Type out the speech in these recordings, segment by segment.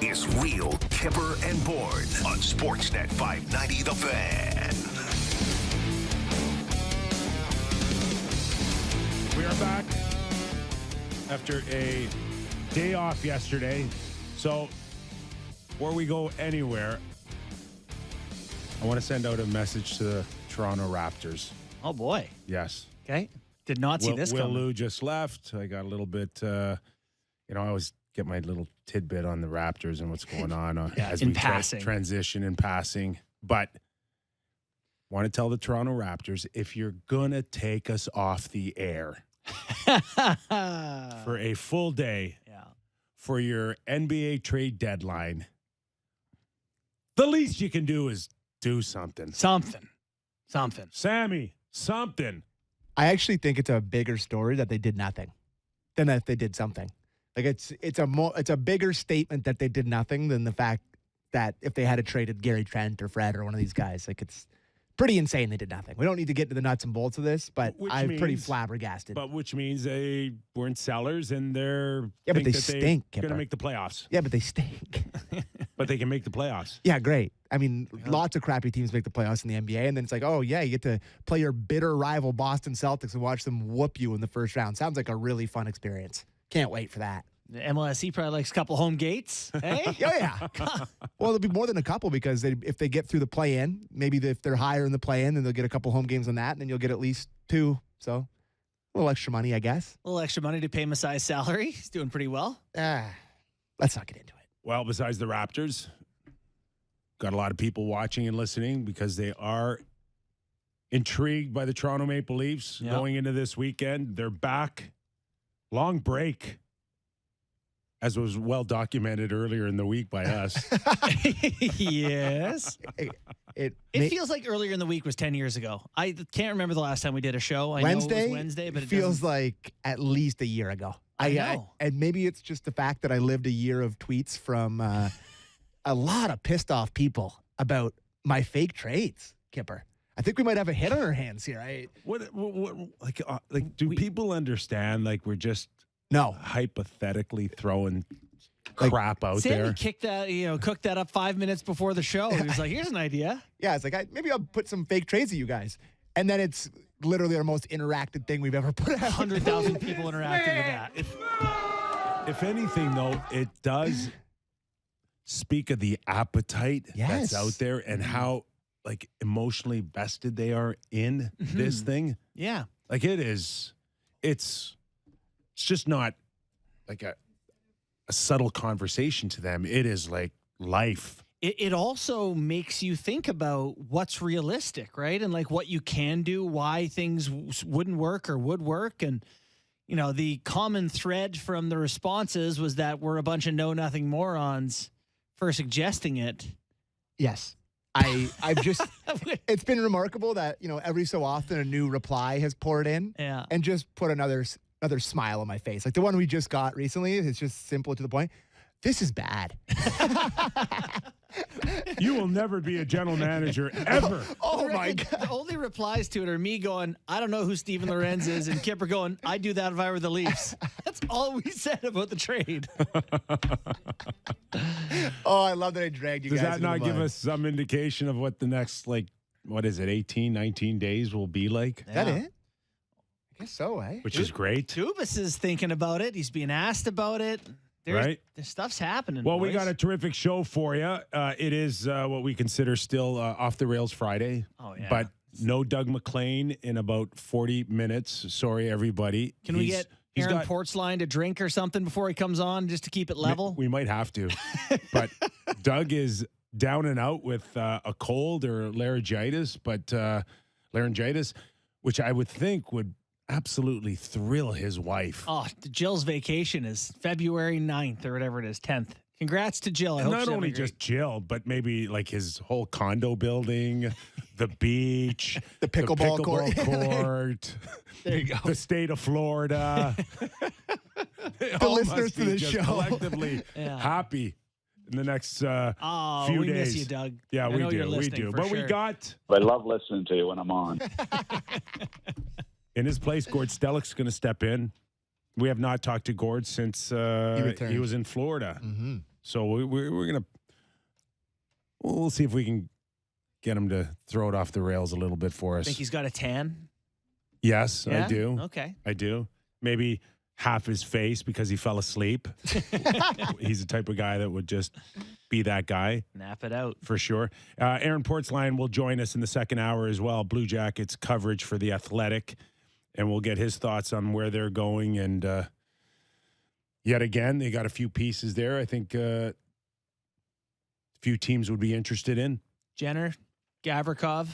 is Real Kyper and Bourne on Sportsnet 590 The Fan. We are back after a day off yesterday. So, before we go anywhere, I want to send out a message to the Toronto Raptors. Oh, boy. Yes. Okay. Did not see this Will coming. Lou just left. I got a little bit, I always get my little tidbit on the Raptors and what's going on as in we passing. Transition in passing. But want to tell the Toronto Raptors, if you're going to take us off the air for a full day for your NBA trade deadline, the least you can do is do something. Something. Sammy, something. I actually think it's a bigger story that they did nothing than that they did something. Like it's a bigger statement that they did nothing than the fact that if they had traded Gary Trent or Fred or one of these guys, like it's pretty insane they did nothing. We don't need to get to the nuts and bolts of this, but I'm pretty flabbergasted. But which means they weren't sellers and they're but they stink. Going to make the playoffs. Yeah, but they stink. But they can make the playoffs. Yeah, great. I mean, lots of crappy teams make the playoffs in the NBA, and then it's like, oh, yeah, you get to play your bitter rival Boston Celtics and watch them whoop you in the first round. Sounds like a really fun experience. Can't wait for that. The MLSE probably likes a couple home gates. Hey? Oh, yeah. Well, there'll be more than a couple because if they get through the play-in, maybe if they're higher in the play-in, then they'll get a couple home games on that, and then you'll get at least two. So a little extra money, I guess. A little extra money to pay Masai's salary. He's doing pretty well. Let's not get into it. Well, besides the Raptors, got a lot of people watching and listening because they are intrigued by the Toronto Maple Leafs going into this weekend. They're back. Long break, as was well documented earlier in the week by us. Yes. It feels like earlier in the week was 10 years ago. I can't remember the last time we did a show. I know it was Wednesday, but it feels doesn't... like at least a year ago. I know. And maybe it's just the fact that I lived a year of tweets from a lot of pissed off people about my fake trades, Kyper. I think we might have a hit on our hands here. Do people understand? Like we're just hypothetically throwing crap out Sammy there. Cooked that up 5 minutes before the show. He was like, "Here's an idea." Yeah, it's like maybe I'll put some fake trades at you guys, and then it's literally our most interacted thing we've ever put out. 100,000 people interacting with that. If anything, though, it does speak of the appetite that's out there and how emotionally vested they are in this thing. Yeah. Like it's just not like a subtle conversation to them. It is like life. It also makes you think about what's realistic, right? And like what you can do, why things wouldn't work or would work. And, the common thread from the responses was that we're a bunch of know-nothing morons for suggesting it. Yes. I've just, it's been remarkable that, every so often a new reply has poured in and just put another smile on my face. Like the one we just got recently, it's just simple to the point. This is bad. You will never be a general manager ever. Oh my God. The only replies to it are me going, I don't know who Steven Lorenz is, and Kyper going, I'd do that if I were the Leafs. That's all we said about the trade. Oh, I love that I dragged you Does guys. Does that not give us some indication of what the next, 18, 19 days will be like? Is that it? I guess so, eh? Which is great. Dubas is thinking about it. He's being asked about it. There's stuff's happening. Well, boys. we got a terrific show for you. It is what we consider still off the rails Friday. Oh, yeah. But no Doug McLean in about 40 minutes. Sorry, everybody. Can we get Aaron Portzline to drink or something before he comes on just to keep it level? We might have to. But Doug is down and out with a cold or laryngitis, which I would think would absolutely thrill his wife. Oh, Jill's vacation is February 9th or whatever it is, 10th. Congrats to Jill. I hope not only just Jill, but maybe his whole condo building, the beach, the pickleball court. There you go. The state of Florida. The listeners to the show collectively happy in the next few we days. Miss you, Doug. Yeah, we do. But sure. we got. I love listening to you when I'm on. In his place, Gord Stellick's going to step in. We have not talked to Gord since he was in Florida. Mm-hmm. So we're gonna we'll see if we can get him to throw it off the rails a little bit for us. Think he's got a tan? Yes, Yeah? I do. Okay. I do. Maybe half his face because he fell asleep. He's the type of guy that would just be that guy. Nap it out. For sure. Aaron Portzline will join us in the second hour as well. Blue Jackets coverage for The Athletic. And we'll get his thoughts on where they're going. And yet again, they got a few pieces there I think a few teams would be interested in. Jenner, Gavrikov.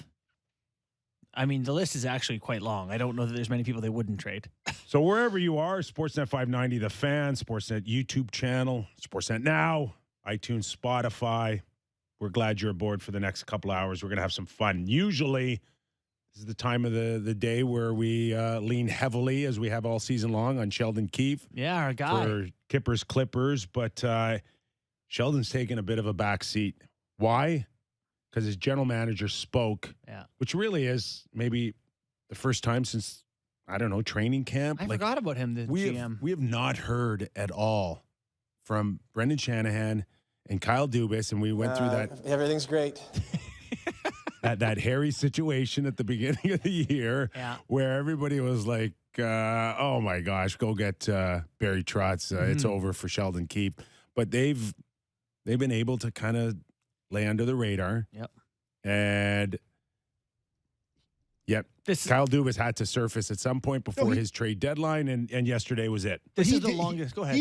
I mean, the list is actually quite long. I don't know that there's many people they wouldn't trade. So wherever you are, Sportsnet 590, The Fan, Sportsnet YouTube channel, Sportsnet Now, iTunes, Spotify. We're glad you're aboard for the next couple hours. We're going to have some fun. Usually, this is the time of the day where we lean heavily, as we have all season long, on Sheldon Keefe. Yeah, our guy. For Kyper's Clippers. But Sheldon's taken a bit of a back seat. Why? Because his general manager spoke, which really is maybe the first time since, I don't know, training camp. I forgot about him, the GM. We have not heard at all from Brendan Shanahan and Kyle Dubas, and we went through that. Everything's great. that hairy situation at the beginning of the year where everybody was like, oh, my gosh, go get Barry Trotz. It's over for Sheldon Keefe. But they've been able to kind of lay under the radar. Yep. And, Kyle Dubas had to surface at some point before his trade deadline, and yesterday was it. This is the longest. Go ahead,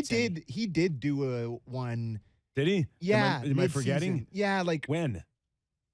He did do one. Did he? Yeah. Am I forgetting? Yeah, like when?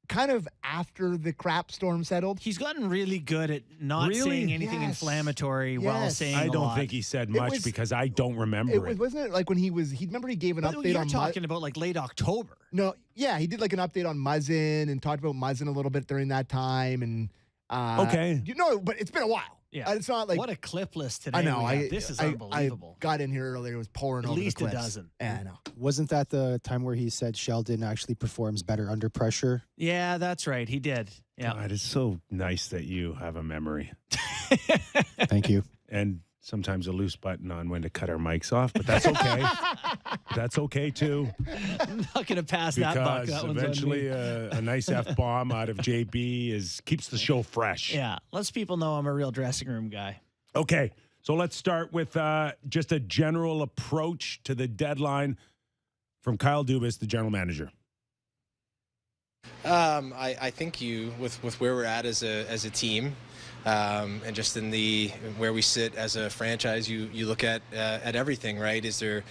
Kind of after the crap storm settled. He's gotten really good at not saying anything inflammatory while saying I a don't lot. think he said much because I don't remember it. Wasn't it like when he remember he gave an update you're on talking about like late October. No, yeah, he did like an update on Muzzin and talked about Muzzin a little bit during that time. And okay. But it's been a while. Yeah. It's not like what a clip list today. I know. This is unbelievable. I got in here earlier. It was pouring at over least the a cliffs. dozen. Yeah, I know. Wasn't that the time where he said Sheldon actually performs better under pressure? Yeah, that's right. He did. Yeah. God, it's so nice that you have a memory. Thank you. And sometimes a loose button on when to cut our mics off, but that's okay. That's okay too. I'm not going to pass that buck. Because That eventually a nice F-bomb out of JB keeps the show fresh. Yeah. Lets people know I'm a real dressing room guy. Okay. So let's start with just a general approach to the deadline from Kyle Dubas, the general manager. I think with where we're at as a team, and just in where we sit as a franchise, you look at everything, right? Is there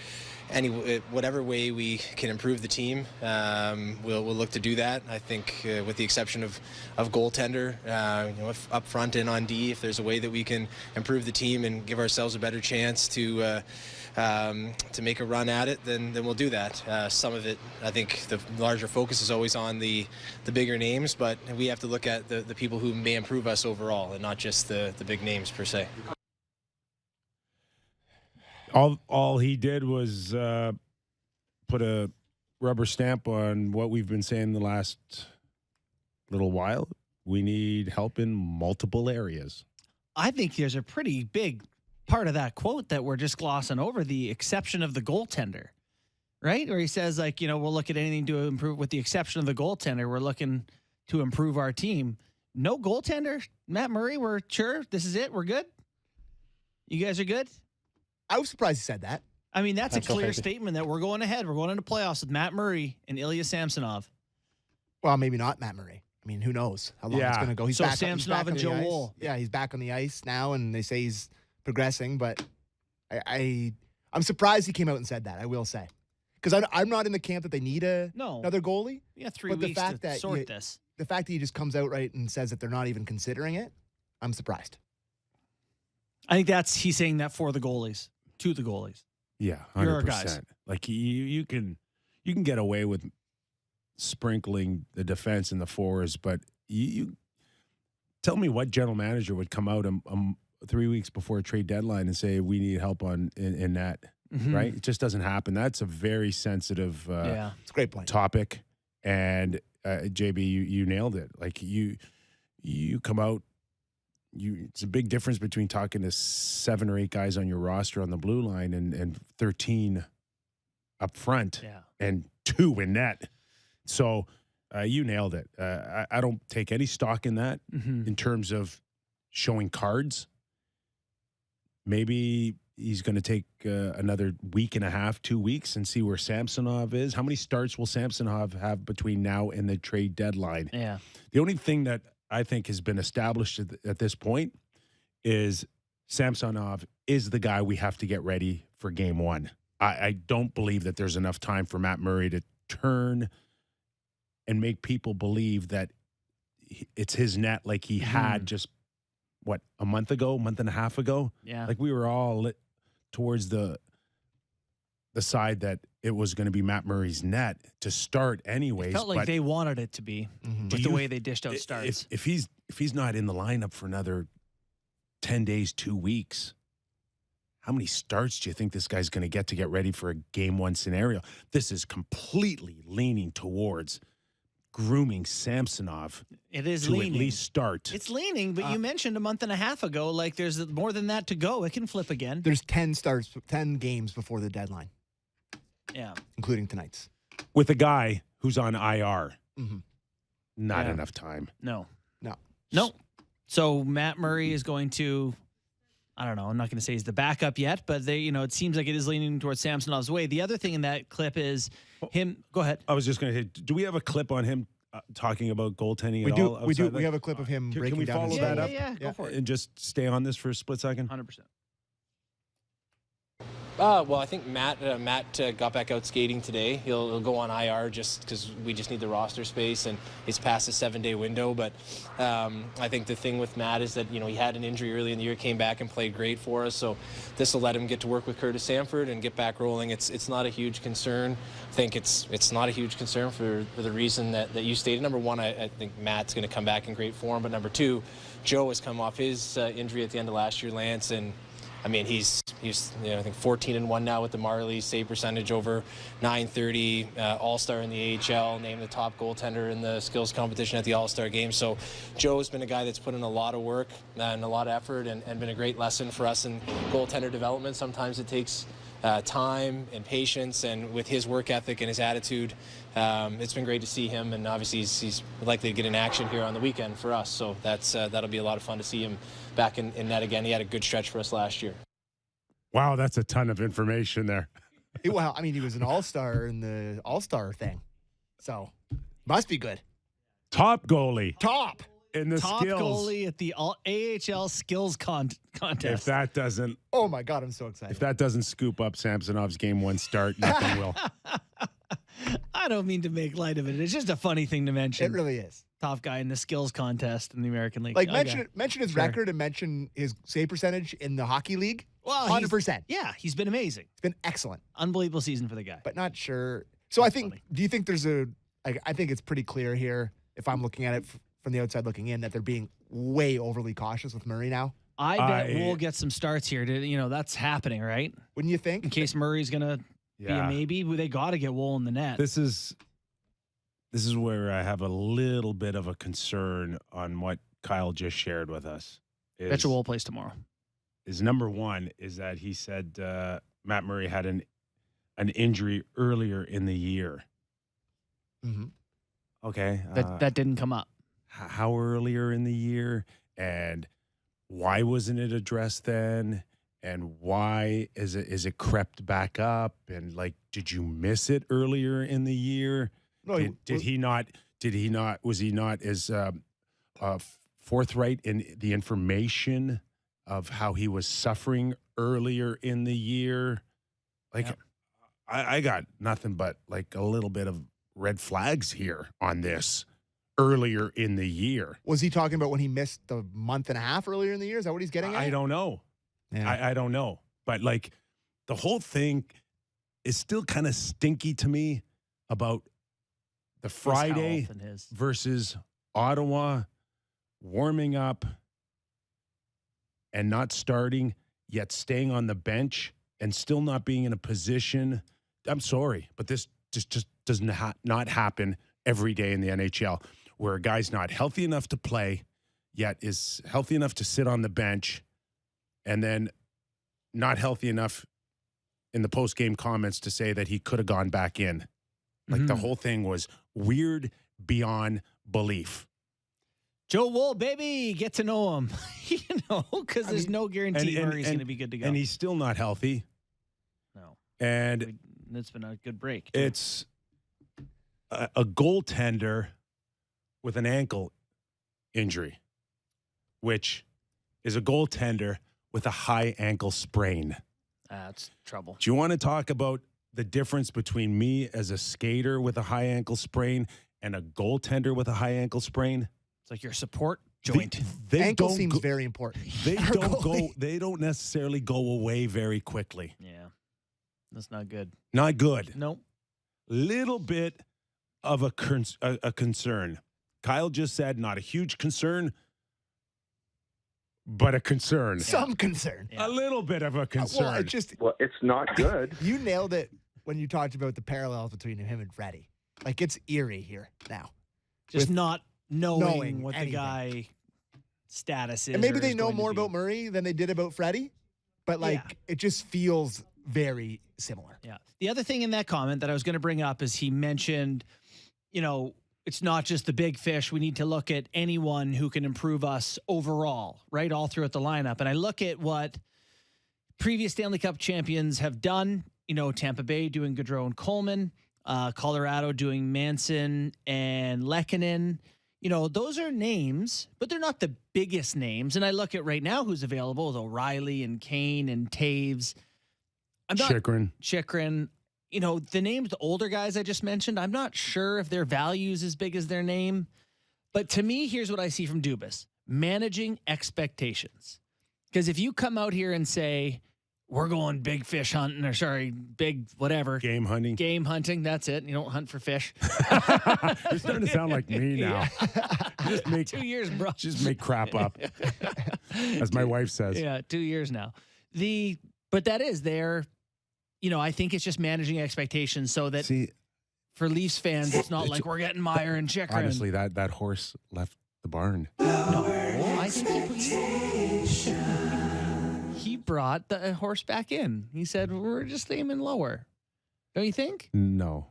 whatever way we can improve the team, we'll look to do that. I think with the exception of goaltender, if up front and on D, if there's a way that we can improve the team and give ourselves a better chance to make a run at it, then we'll do that. Some of it, I think the larger focus is always on the bigger names, but we have to look at the people who may improve us overall and not just the big names per se. All he did was put a rubber stamp on what we've been saying the last little while. We need help in multiple areas. I think there's a pretty big part of that quote that we're just glossing over, the exception of the goaltender, right? Where he says, like, we'll look at anything to improve with the exception of the goaltender. We're looking to improve our team. No goaltender, Matt Murray, we're sure this is it. We're good. You guys are good. I was surprised he said that. I mean, that's a clear statement that we're going ahead. We're going into playoffs with Matt Murray and Ilya Samsonov. Well, maybe not Matt Murray. I mean, who knows how long it's going to go. He's back, Samsonov and Joe Wool. Yeah, he's back on the ice now, and they say he's progressing. But I'm surprised he came out and said that, I will say. Because I'm not in the camp that they need another goalie. Yeah, 3 weeks to sort this. The fact that he just comes out right and says that they're not even considering it, I'm surprised. I think he's saying that for the goalies, to the goalies. Yeah, 100%. You're our guys. Like you can get away with sprinkling the defense and the forwards, but you tell me what general manager would come out 3 weeks before a trade deadline and say we need help in that, right? It just doesn't happen. That's a very sensitive it's a great point. topic, and JB, you nailed it. Like you come out. It's a big difference between talking to 7 or 8 guys on your roster on the blue line and 13 up front Yeah. and 2 in net. So you nailed it. I don't take any stock in that in terms of showing cards. Maybe he's going to take another week and a half, 2 weeks, and see where Samsonov is. How many starts will Samsonov have between now and the trade deadline? Yeah. The only thing that I think has been established at this point is Samsonov is the guy we have to get ready for game 1. I don't believe that there's enough time for Matt Murray to turn and make people believe that it's his net like he had just, a month and a half ago? Yeah. Like we were all lit towards the side that it was going to be Matt Murray's net to start anyways. It felt like they wanted it to be with the way they dished out starts. If he's not in the lineup for another 10 days, 2 weeks, how many starts do you think this guy's going to get ready for a game 1 scenario? This is completely leaning towards grooming Samsonov It is to leaning. at least start. It's leaning, but you mentioned a month and a half ago, like there's more than that to go. It can flip again. There's 10 games before the deadline, Yeah. including tonight's. With a guy who's on IR. Mhm. Not Yeah. enough time. No. No. So Matt Murray is going to, I don't know, I'm not going to say he's the backup yet, but it seems like it is leaning towards Samsonov's way. The other thing in that clip is him. Go ahead. I was just going to say, do we have a clip on him talking about goaltending We at do. all? We do. outside We that? have a clip of him Can breaking we down. follow his that goal. up? Yeah, go for it. And just stay on this for a split second? 100%. Well, I think Matt got back out skating today. He'll go on IR just because we just need the roster space, and it's past the 7-day window. But I think the thing with Matt is that he had an injury early in the year, came back and played great for us. So this will let him get to work with Curtis Sanford and get back rolling. It's not a huge concern. I think it's not a huge concern for the reason that you stated. Number one, I think Matt's going to come back in great form. But number two, Joe has come off his injury at the end of last year, Lance, and I mean, he's I think 14-1 now with the Marlies, save percentage over .930, All-Star in the AHL, named the top goaltender in the skills competition at the All-Star game. So Joe's been a guy that's put in a lot of work and a lot of effort and been a great lesson for us in goaltender development. Sometimes it takes time and patience, and with his work ethic and his attitude, it's been great to see him, and obviously he's likely to get in action here on the weekend for us. So that'll be a lot of fun to see him back in net again. He had a good stretch for us last year. Wow, that's a ton of information there. Well, I mean, he was an all-star in the all-star thing, so must be good. Top goalie Top. in the Top skills. goalie at the AHL skills contest. If that doesn't Oh my God, I'm so excited. scoop up Samsonov's game 1 start, nothing will. I don't mean to make light of it. It's just a funny thing to mention. It really is. Top guy in the skills contest in the American League. Like Okay. mention his Sure. record and mention his save percentage in the hockey league. Well, 100%. Yeah, he's been amazing. It's been excellent, Unbelievable season for the guy. but not sure. So That's I think. funny. Do you think there's I think it's pretty clear here, if I'm looking at it from the outside looking in, that they're being way overly cautious with Murray now. I bet we'll get some starts here. That's happening, right? Wouldn't you In think? case Murray's going to be a maybe, they got to get Wool in the net. This is where I have a little bit of a concern on what Kyle just shared with us. Bet you Wool plays tomorrow. Is number one is that he said Matt Murray had an injury earlier in the year. Mm-hmm. Okay. That didn't come up. How earlier in the year, and why wasn't it addressed then? And why is it crept back up? And like, did you miss it earlier in the year? No, Did he not? Was he not as forthright in the information of how he was suffering earlier in the year? Like, Yep. I got nothing but like a little bit of red flags here on this earlier in the year. Was he talking about when he missed the month and a half earlier in the year? Is that what he's getting at? I don't know. Yeah. I don't know. But like the whole thing is still kind of stinky to me about the Friday His health and his. versus Ottawa warming up and not starting, yet staying on the bench and still not being in a position. I'm sorry, but this just does not happen every day in the NHL, where a guy's not healthy enough to play, yet is healthy enough to sit on the bench, and then not healthy enough in the post-game comments to say that he could have gone back in. Like the whole thing was weird beyond belief. Joe Wool, baby, get to know him. Because there's no guarantee Murray's going to be good to go. And he's still not healthy. No. And it's been a good break. Too. It's a goaltender with an ankle injury, which is a goaltender with a high ankle sprain. That's trouble. Do you want to talk about the difference between me as a skater with a high ankle sprain and a goaltender with a high ankle sprain? It's like your support joint. Ankle seems very important. They don't necessarily go away very quickly. Yeah. That's not good. Not good. Nope. Little bit of a concern. Kyle just said not a huge concern, but a concern. Some concern. A little bit of a concern. Well, it's not good. You nailed it when you talked about the parallels between him and Freddie. Like, it's eerie here now. Just not knowing what anything. the guy status is. And maybe or they is know going to more be. about Murray than they did about Freddie, but it just feels very similar. Yeah. The other thing in that comment that I was going to bring up is he mentioned, it's not just the big fish. We need to look at anyone who can improve us overall, right? All throughout the lineup. And I look at what previous Stanley Cup champions have done, Tampa Bay doing Gaudreau and Coleman, Colorado doing Manson and Lehkonen. Those are names, but they're not the biggest names. And I look at right now who's available with O'Reilly and Kane and Taves. Chychrun. The names, the older guys I just mentioned, I'm not sure if their value is as big as their name. But to me, here's what I see from Dubas. Managing expectations. Because if you come out here and say, we're going big fish hunting, big whatever. Game hunting. That's it. You don't hunt for fish. You're starting to sound like me now. Just make 2 years, bro. Just make crap up. As my wife says. Yeah, 2 years now. But that is there. I think it's just managing expectations so that for Leafs fans, it's not like we're getting Meyer and Chychrun. Honestly, that horse left the barn. No, I think he brought the horse back in. He said, we're just aiming lower. Don't you think? No.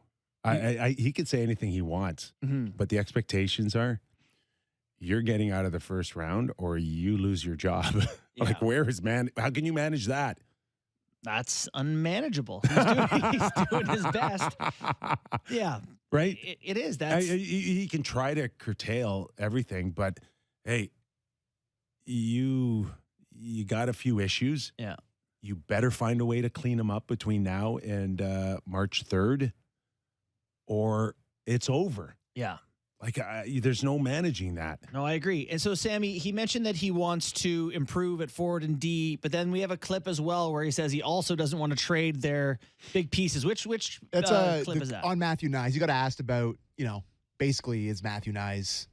He could say anything he wants, but the expectations are you're getting out of the first round or you lose your job. Like, how can you manage that? That's unmanageable. He's doing his best. Yeah. Right? It is. He can try to curtail everything, but hey, you got a few issues. Yeah. You better find a way to clean them up between now and March 3rd or it's over. Yeah. Like, there's no managing that. No, I agree. And so, Sammy, he mentioned that he wants to improve at forward and D, but then we have a clip as well where he says he also doesn't want to trade their big pieces. Which clip is that? On Matthew Nyes. You got asked about, basically is Matthew Nyes,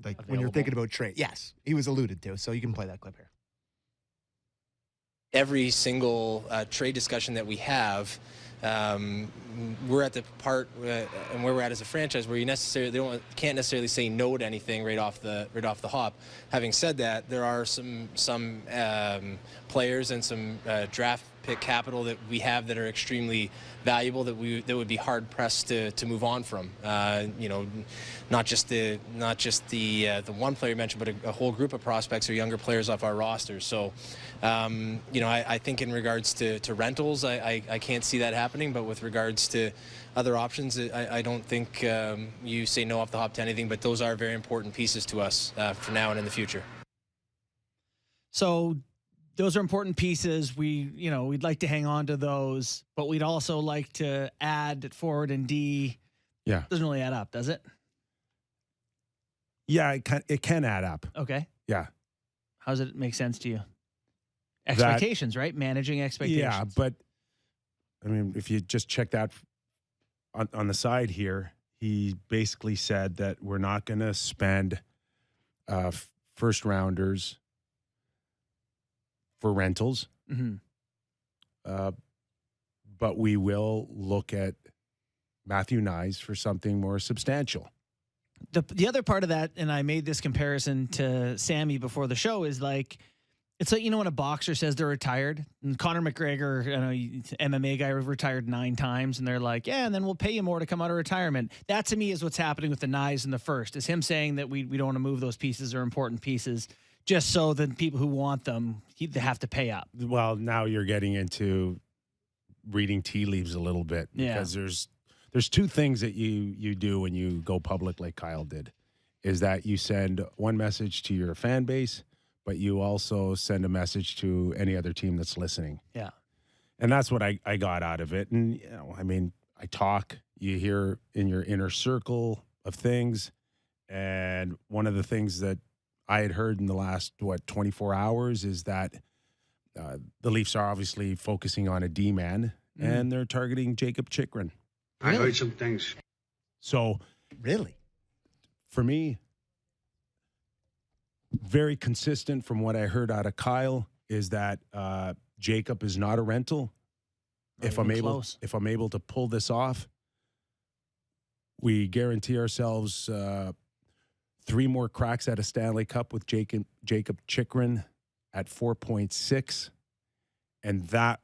like, when you're thinking about trade. Yes, he was alluded to, so you can play that clip here. Every single trade discussion that we have, we're at the part and where we're at as a franchise where can't necessarily say no to anything right off the hop. Having said that, there are some players and some draft pick capital that we have that are extremely valuable that would be hard pressed to move on from. Not just the one player mentioned, but a whole group of prospects or younger players off our roster. So, I think in regards to rentals, I can't see that happening. But with regards to other options, I don't think you say no off the hop to anything. But those are very important pieces to us for now and in the future. So those are important pieces. We'd like to hang on to those, but we'd also like to add at forward and D. Yeah. Doesn't really add up, does it? Yeah, it can add up. Okay. Yeah. How does it make sense to you? Expectations, right? Managing expectations. Yeah, but I mean, if you just check that on the side here, he basically said that we're not going to spend first rounders for rentals, but we will look at Matthew Nyes for something more substantial. The other part of that, and I made this comparison to Sammy before the show, is like It's like, when a boxer says they're retired, and Conor McGregor, MMA guy, retired 9 times, and they're like, yeah, and then we'll pay you more to come out of retirement. That to me is what's happening with the knives in the first. Is him saying that we don't want to move those pieces or important pieces, just so that people who want them, they have to pay up. Well, now you're getting into reading tea leaves a little bit, because there's 2 things that you do when you go public like Kyle did, is that you send one message to your fan base, but you also send a message to any other team that's listening. Yeah. And that's what I got out of it. And, I talk, you hear in your inner circle of things. And one of the things that I had heard in the last, 24 hours is that the Leafs are obviously focusing on a D-man, and they're targeting Jacob Chychrun. I heard some things. So, Really? for me, very consistent from what I heard out of Kyle is that Jacob is not a rental. If I'm able to pull this off, we guarantee ourselves 3 more cracks at a Stanley Cup with Jacob Chychrun at 4.6, and that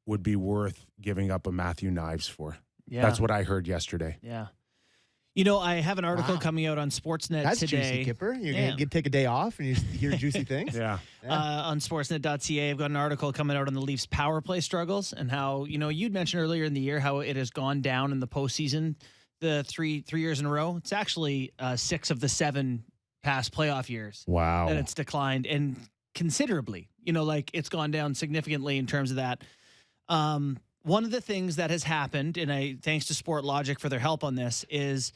would be worth giving up a Matthew Knives for. Yeah. That's what I heard yesterday. Yeah. I have an article coming out on Sportsnet That's today. juicy, Kipper. You're going to take a day off and you hear juicy things? Yeah. On sportsnet.ca, I've got an article coming out on the Leafs power play struggles and how, you'd mentioned earlier in the year how it has gone down in the postseason the three years in a row. It's actually 6 of the 7 past playoff years. Wow. That it's declined, and considerably. It's gone down significantly in terms of that. One of the things that has happened, and thanks to Sport Logic for their help on this, is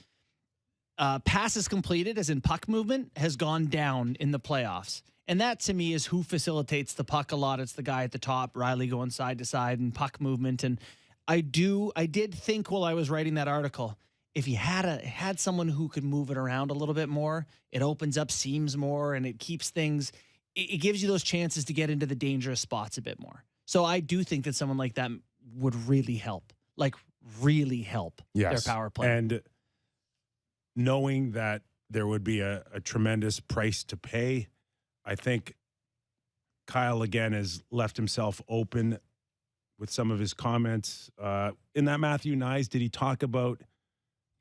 passes completed, as in puck movement, has gone down in the playoffs. And that, to me, is who facilitates the puck a lot. It's the guy at the top, Riley, going side to side and puck movement. And I did think while I was writing that article, if you had someone who could move it around a little bit more, it opens up seams more, and it keeps things. It gives you those chances to get into the dangerous spots a bit more. So I do think that someone like that would really help, their power play. And knowing that there would be a tremendous price to pay, I think Kyle, again, has left himself open with some of his comments. In that Matthew Knies, did he talk about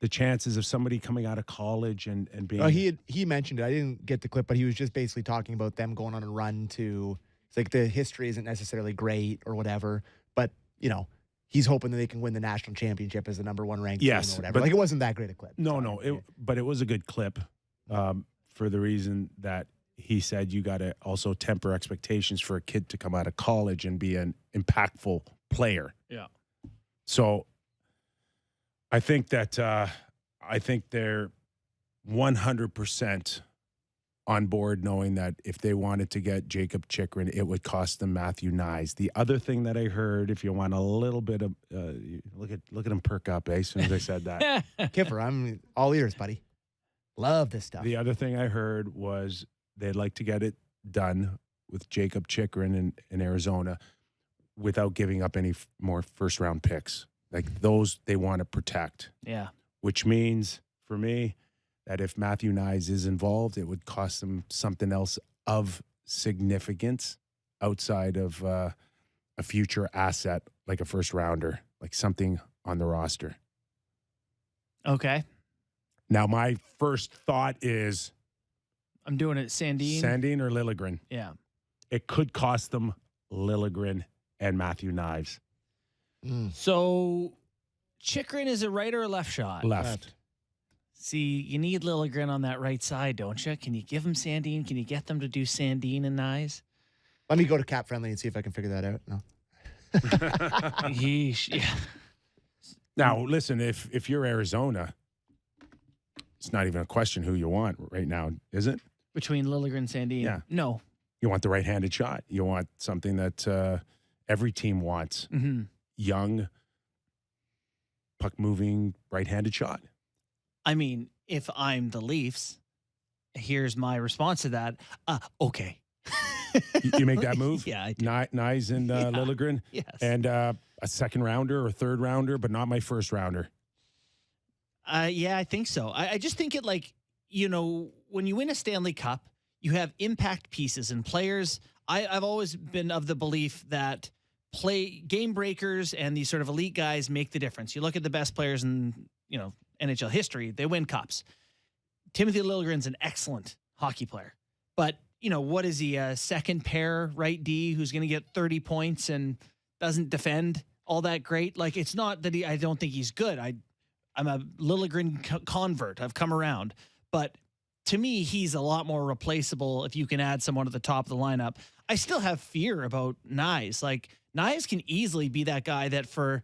the chances of somebody coming out of college and being... Oh, he mentioned it. I didn't get the clip, but he was just basically talking about them going on a run to... It's like the history isn't necessarily great or whatever, but, he's hoping that they can win the national championship as the number 1 ranked team or whatever. But it wasn't that great a clip. But it was a good clip for the reason that he said you got to also temper expectations for a kid to come out of college and be an impactful player. Yeah. So I think that they're 100% on board, knowing that if they wanted to get Jacob Chychrun, it would cost them Matthew Knies. The other thing that I heard, if you want a little bit of look at him perk up, as soon as I said that. Kipper, I'm all ears, buddy. Love this stuff. The other thing I heard was they'd like to get it done with Jacob Chychrun in Arizona without giving up any more first-round picks. Like those, they want to protect. Yeah. Which means, for me, that if Matthew Knies is involved, it would cost them something else of significance outside of a future asset, like a first-rounder, like something on the roster. Okay. Now, my first thought is... I'm doing it Sandin. Sandin or Liljegren. Yeah. It could cost them Liljegren and Matthew Knies. So, Chychrun is a right or a left shot? Left. See, you need Liljegren on that right side, don't you? Can you give him Sandin? Can you get them to do Sandin and Knies? Let me go to Cap Friendly and see if I can figure that out. No. Yeesh. Yeah. Now, listen, if you're Arizona, it's not even a question who you want right now, is it? Between Liljegren and Sandin? Yeah. No. You want the right-handed shot. You want something that every team wants. Mm-hmm. Young, puck-moving, right-handed shot. I mean, if I'm the Leafs, here's my response to that. Okay. You make that move? Yeah, I do. Knies and Liljegren? Yes. And a second rounder or third rounder, but not my first rounder. Yeah, I think so. I just think it when you win a Stanley Cup, you have impact pieces and players. I've always been of the belief that game breakers and these sort of elite guys make the difference. You look at the best players in, NHL history, they win cups. Timothy Liljegren's an excellent hockey player. But, what is he, a second pair right D who's going to get 30 points and doesn't defend all that great? Like, it's not that I don't think he's good. I'm a Liljegren convert. I've come around. But to me, he's a lot more replaceable if you can add someone at the top of the lineup. I still have fear about Nyes. Like, Nyes can easily be that guy that for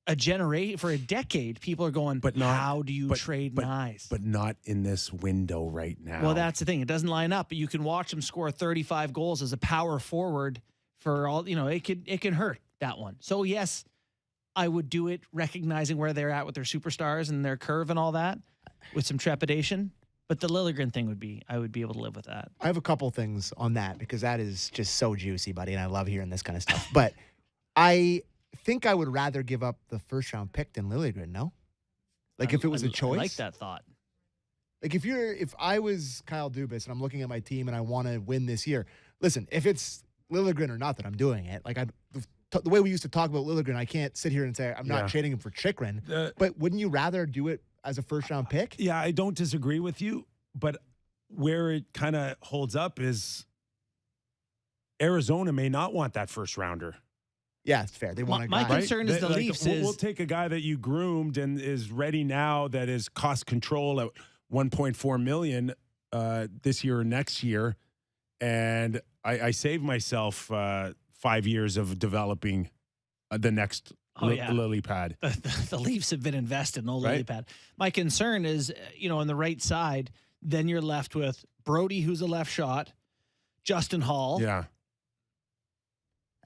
a decade, people are going, but how do you trade Nyes? But not in this window right now. Well, that's the thing. It doesn't line up. But you can watch him score 35 goals as a power forward for all, it can hurt that one. So, yes, I would do it recognizing where they're at with their superstars and their curve and all that with some trepidation. But the Liljegren thing I would be able to live with that. I have a couple things on that because that is just so juicy, buddy, and I love hearing this kind of stuff. But I think I would rather give up the first round pick than Liljegren, no? Like if it was a choice? I like that thought. Like if I was Kyle Dubas and I'm looking at my team and I want to win this year, listen, if it's Liljegren or not that I'm doing it, like the way we used to talk about Liljegren, I can't sit here and say I'm not trading him for Chychrun. But wouldn't you rather do it as a first round pick? Yeah, I don't disagree with you, but where it kind of holds up is Arizona may not want that first rounder. Yeah, it's fair. They want a guy. My concern is the Leafs we'll take a guy that you groomed and is ready now that is cost control at $1.4 million this year or next year, and I saved myself 5 years of developing the next lily pad. The Leafs have been invested in old lily pad. My concern is, on the right side, then you're left with Brody, who's a left shot, Justin Hall. Yeah.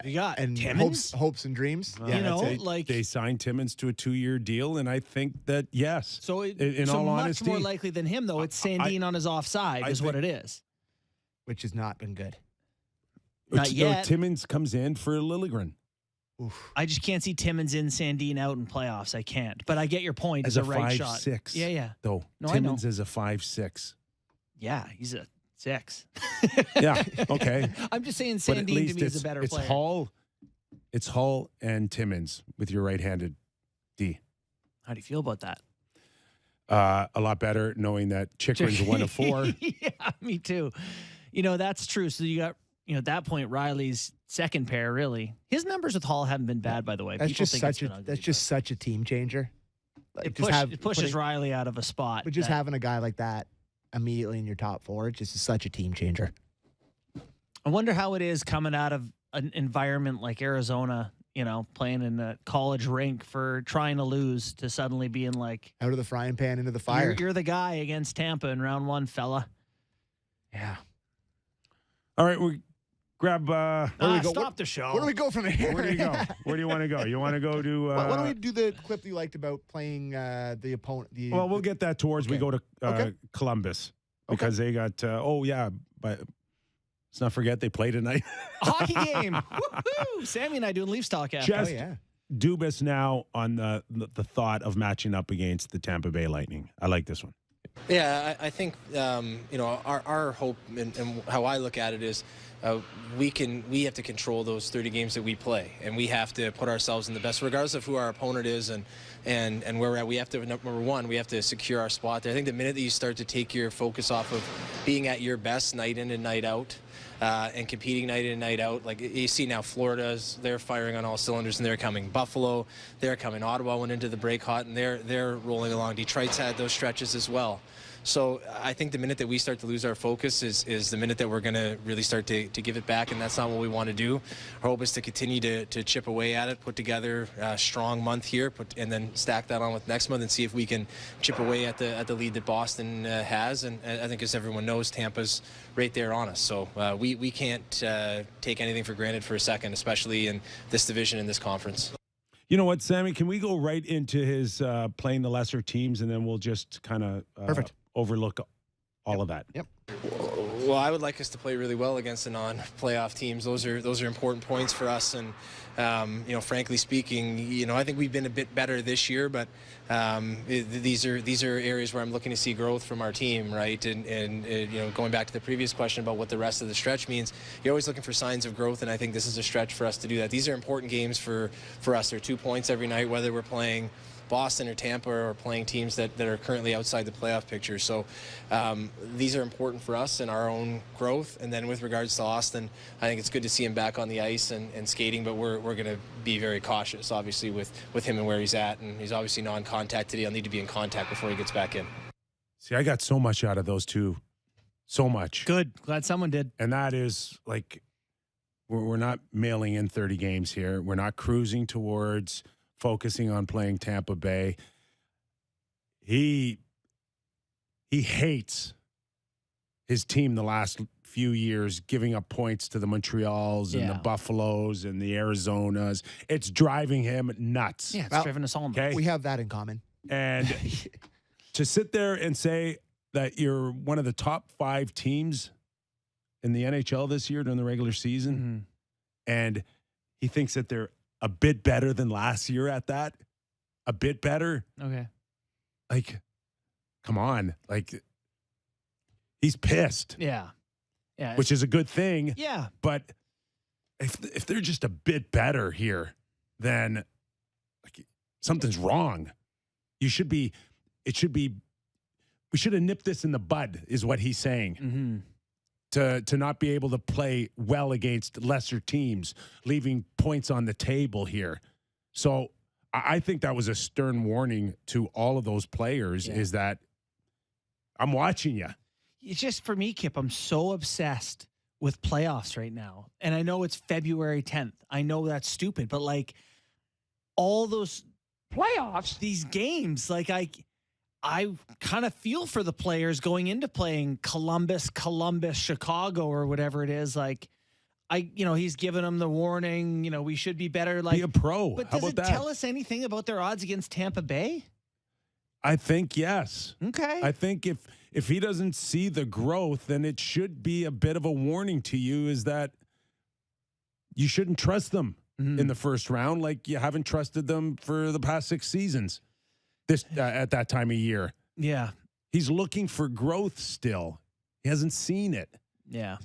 You got and Timmins? hopes and dreams. They signed Timmins to a 2-year deal, and I think that yes. So in all much honesty, more likely than him, though, it's Sandin on his offside is what it is, which has not been good. Not yet. Timmins comes in for Liljegren. Oof. I just can't see Timmins in, Sandin out in playoffs. I can't. But I get your point. As a right 5'6". shot. Yeah. Though No, Timmins is a 5'6". Yeah, he's a 6. Yeah. Okay. I'm just saying Sandin to me is a better player. It's Hull and Timmins with your right-handed D. How do you feel about that? A lot better knowing that Chychrun's 1 of 4. Yeah, me too. That's true. So you got, at that point, Riley's second pair, really. His numbers with Hall haven't been bad, by the way. That's just such a team changer. Like, it pushes Riley out of a spot. But just having a guy like that immediately in your top 4, it's just such a team changer. I wonder how it is coming out of an environment like Arizona, playing in a college rink for trying to lose to suddenly being like out of the frying pan into the fire. You're the guy against Tampa in round 1, fella. Yeah. All right, we grab. Stop the show. Where do we go from here? Where do you go? Where do you want to go? You want to go to? Why don't we do the clip that you liked about playing the opponent? Well, we'll get that towards we go to Columbus because they got. But let's not forget they play tonight. Hockey game. Woohoo! Sammy and I doing Leafs talk after. Dubas now on the thought of matching up against the Tampa Bay Lightning. I like this one. Yeah, I think our hope and how I look at it is we have to control those 30 games that we play, and we have to put ourselves in the best, regardless of who our opponent is and where we're at. We have to, number one, we have to secure our spot there. I think the minute that you start to take your focus off of being at your best night in and night out, and competing night in and night out, like you see now, Florida's, they're firing on all cylinders and they're coming. Buffalo, they're coming. Ottawa went into the break hot and they're rolling along. Detroit's had those stretches as well. So I think the minute that we start to lose our focus is the minute that we're going to really start to give it back, and that's not what we want to do. Our hope is to continue to chip away at it, put together a strong month here, and then stack that on with next month and see if we can chip away at the lead that Boston has. And I think, as everyone knows, Tampa's right there on us. So we can't take anything for granted for a second, especially in this division, in this conference. You know what, Sammy? Can we go right into his playing the lesser teams, and then we'll just kind of perfect. Overlook all of that. Yep. Well, I would like us to play really well against the non-playoff teams. Those are important points for us. And frankly speaking, I think we've been a bit better this year. But these are areas where I'm looking to see growth from our team, right? And going back to the previous question about what the rest of the stretch means, you're always looking for signs of growth, and I think this is a stretch for us to do that. These are important games for us. They're 2 points every night, whether we're playing Boston or Tampa or playing teams that are currently outside the playoff picture. So these are important for us and our own growth. And then with regards to Austin, I think it's good to see him back on the ice and skating, but we're going to be very cautious, obviously, with him and where he's at. And he's obviously non-contact today. He'll need to be in contact before he gets back in. See, I got so much out of those two. So much. Good. Glad someone did. And that is like, we're not mailing in 30 games here. We're not cruising towards focusing on playing Tampa Bay. He hates his team the last few years, giving up points to the Montreals and the Buffaloes and the Arizonas. It's driving him nuts. Yeah, it's driven us all nuts. Okay? We have that in common. And to sit there and say that you're one of the top 5 teams in the NHL this year during the regular season, and he thinks that they're a bit better than last year at that, a bit better. Okay. Like, come on. Like, he's pissed. Yeah. Yeah. Which is a good thing. Yeah. But if they're just a bit better here, then like, something's wrong. We should have nipped this in the bud, is what he's saying. Mm-hmm. To not be able to play well against lesser teams, leaving points on the table here. So I think that was a stern warning to all of those players, is that I'm watching you. It's just, for me, Kip, I'm so obsessed with playoffs right now. And I know it's February 10th. I know that's stupid, but like all those playoffs, these games, like I kind of feel for the players going into playing Columbus, Chicago, or whatever it is. Like, he's giving them the warning, we should be better. Like, be a pro. But How does about it that? tell us anything about their odds against Tampa Bay? I think yes. Okay. I think if he doesn't see the growth, then it should be a bit of a warning to you, is that you shouldn't trust them in the first round like you haven't trusted them for the past 6 seasons. This at that time of year. Yeah. He's looking for growth still. He hasn't seen it. Yeah.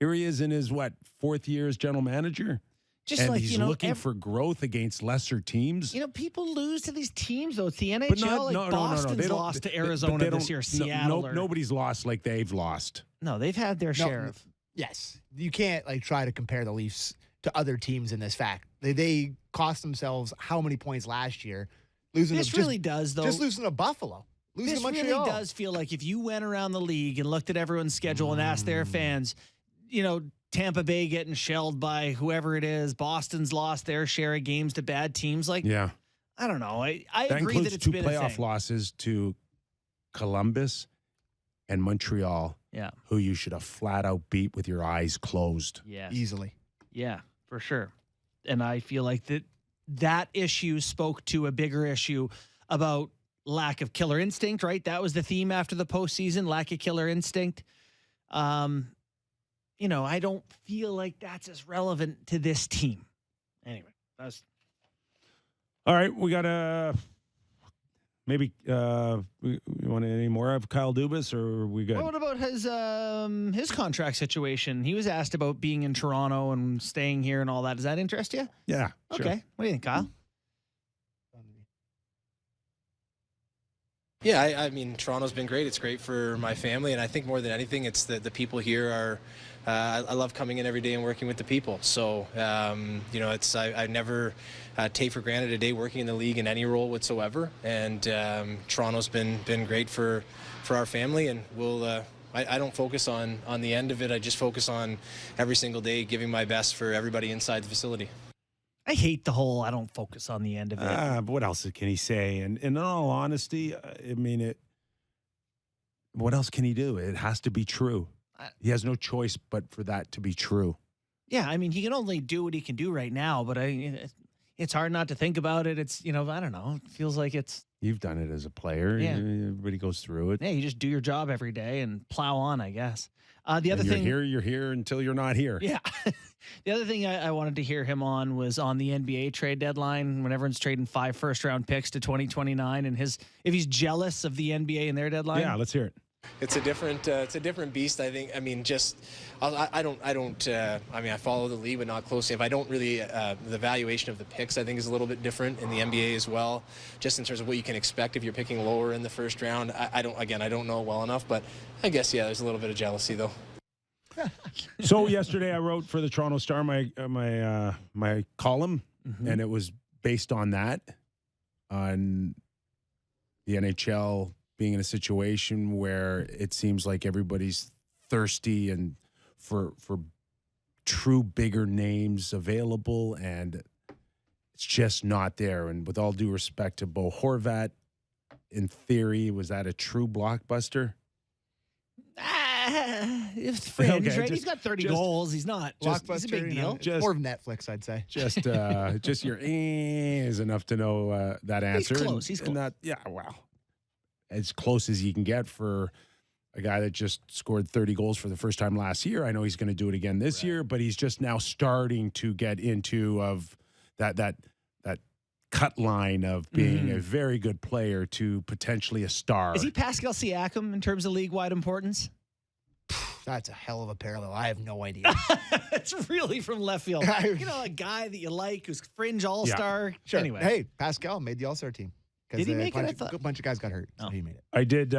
Here he is in his, 4th year as general manager? Just and like, he's looking for growth against lesser teams. People lose to these teams, though. It's the NHL. Boston's lost to Arizona this year, Seattle. Nobody's lost like they've lost. No, they've had their share of. Yes. You can't try to compare the Leafs to other teams in this fact. They cost themselves how many points last year? Losing this really does, though. Just losing to Buffalo. Losing to Montreal. This really does feel like if you went around the league and looked at everyone's schedule and asked their fans, Tampa Bay getting shelled by whoever it is, Boston's lost their share of games to bad teams. Like, yeah. I don't know. I that agree includes that it's 2 been playoff a thing. losses to Columbus and Montreal, who you should have flat out beat with your eyes closed. Yeah. Easily. Yeah, for sure. And I feel like that issue spoke to a bigger issue about lack of killer instinct, right? That was the theme after the postseason, lack of killer instinct. I don't feel like that's as relevant to this team. Anyway, that's all right. We got maybe we want any more of Kyle Dubas, or are we good? Well, what about his contract situation? He was asked about being in Toronto and staying here and all that. Does that interest you? Yeah. Okay. Sure. What do you think, Kyle? Yeah, I mean, Toronto's been great. It's great for my family, and I think more than anything, it's the people here are. I love coming in every day and working with the people. So, I never take for granted a day working in the league in any role whatsoever. And Toronto's been great for our family, and we'll. I don't focus on the end of it. I just focus on every single day giving my best for everybody inside the facility. I hate the whole I don't focus on the end of it. But what else can he say? And in all honesty, I mean, what else can he do? It has to be true. He has no choice but for that to be true. Yeah, I mean, he can only do what he can do right now, but it's hard not to think about it. It's, I don't know. It feels like it's... You've done it as a player. Yeah. Everybody goes through it. Yeah, you just do your job every day and plow on, I guess. The other And thing, you're here until you're not here. yeah. The other thing I wanted to hear him on was on the NBA trade deadline when everyone's trading 5 first-round picks to 2029, and if he's jealous of the NBA and their deadline. Yeah, let's hear it. It's a different beast. I think. I mean, I follow the league, but not closely. If I don't really, the valuation of the picks, I think, is a little bit different in the NBA as well. Just in terms of what you can expect if you're picking lower in the first round. I don't know well enough, but I guess there's a little bit of jealousy though. So yesterday I wrote for the Toronto Star my column, and it was based on that, on the NHL being in a situation where it seems like everybody's thirsty and for true bigger names available, and it's just not there. And with all due respect to Bo Horvat, in theory, was that a true blockbuster? It's fringe, Okay, right? just- He's got 30 just- goals. He's not. He's a Blockbuster, big deal. Just- more of Netflix, I'd say. Just your is enough to know that answer. close, he's close. That, yeah, well, as close as you can get for a guy that just scored 30 goals for the first time last year. I know he's going to do it again this year, but he's just now starting to get into of that cut line of being a very good player to potentially a star. Is he Pascal Siakam in terms of league-wide importance? That's a hell of a parallel. I have no idea. It's really from left field. You know, a guy that you like who's fringe all-star. Sure. Anyway. Hey, Pascal made the All-Star team. Did he make it? I A thought- bunch of guys got hurt, so he made it. I did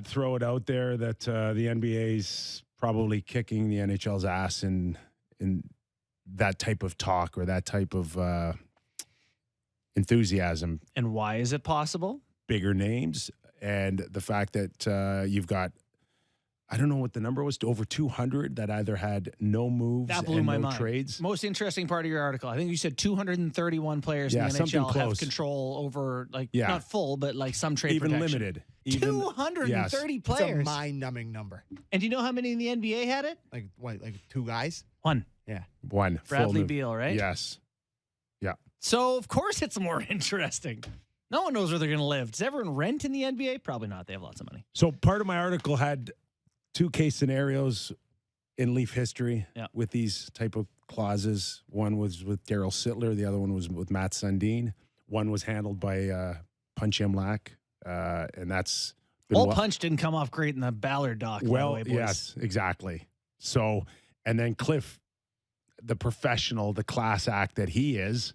throw it out there that the NBA's probably kicking the NHL's ass in that type of talk or that type of enthusiasm. And why is it possible? Bigger names and the fact that you've got, I don't know what the number was, to over 200 that either had no moves That blew and my no mind. trades. Most interesting part of your article. I think you said 231 players Yeah, in the something NHL have close. control over, Yeah. not full, but like some trade Even protection. limited. 230 It's players. a mind-numbing number. And do you know how many in the NBA had it? Like what? Like 2 guys? One. Yeah. One. full Bradley move. Beal, right? Yes. Yeah. So, of course, it's more interesting. No one knows where they're going to live. Does everyone rent in the NBA? Probably not. They have lots of money. So part of my article had 2 case scenarios in Leaf history with these type of clauses. One was with Daryl Sittler. The other one was with Matt Sundin. One was handled by Punch Imlach, and that's been Old Punch didn't come off great in the Ballard doc. well, by the way, boys. yes, exactly. So, and then Cliff, the professional, the class act that he is,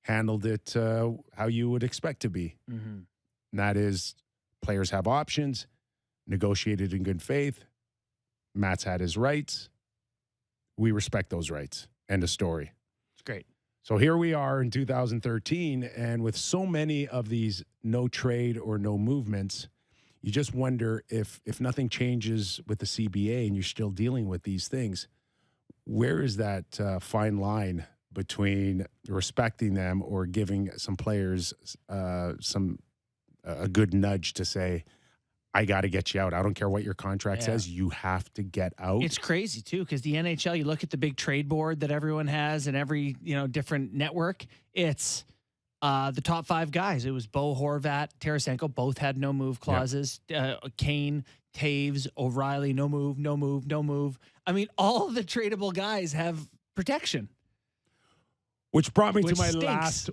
handled it how you would expect to be. Mhm. And that is, players have options, negotiated in good faith. Matt's had his rights. We respect those rights. End of story. It's great. So here we are in 2013, and with so many of these no trade or no movements, you just wonder if nothing changes with the CBA and you're still dealing with these things, where is that fine line between respecting them or giving some players a good nudge to say, I got to get you out. I don't care what your contract says. You have to get out. It's crazy too, because the NHL, you look at the big trade board that everyone has and every different network. It's the top 5 guys. It was Bo Horvat, Tarasenko, both had no move clauses. Kane, Taves, O'Reilly, no move, no move, no move. I mean, all the tradable guys have protection. Which brought me Which to my stinks.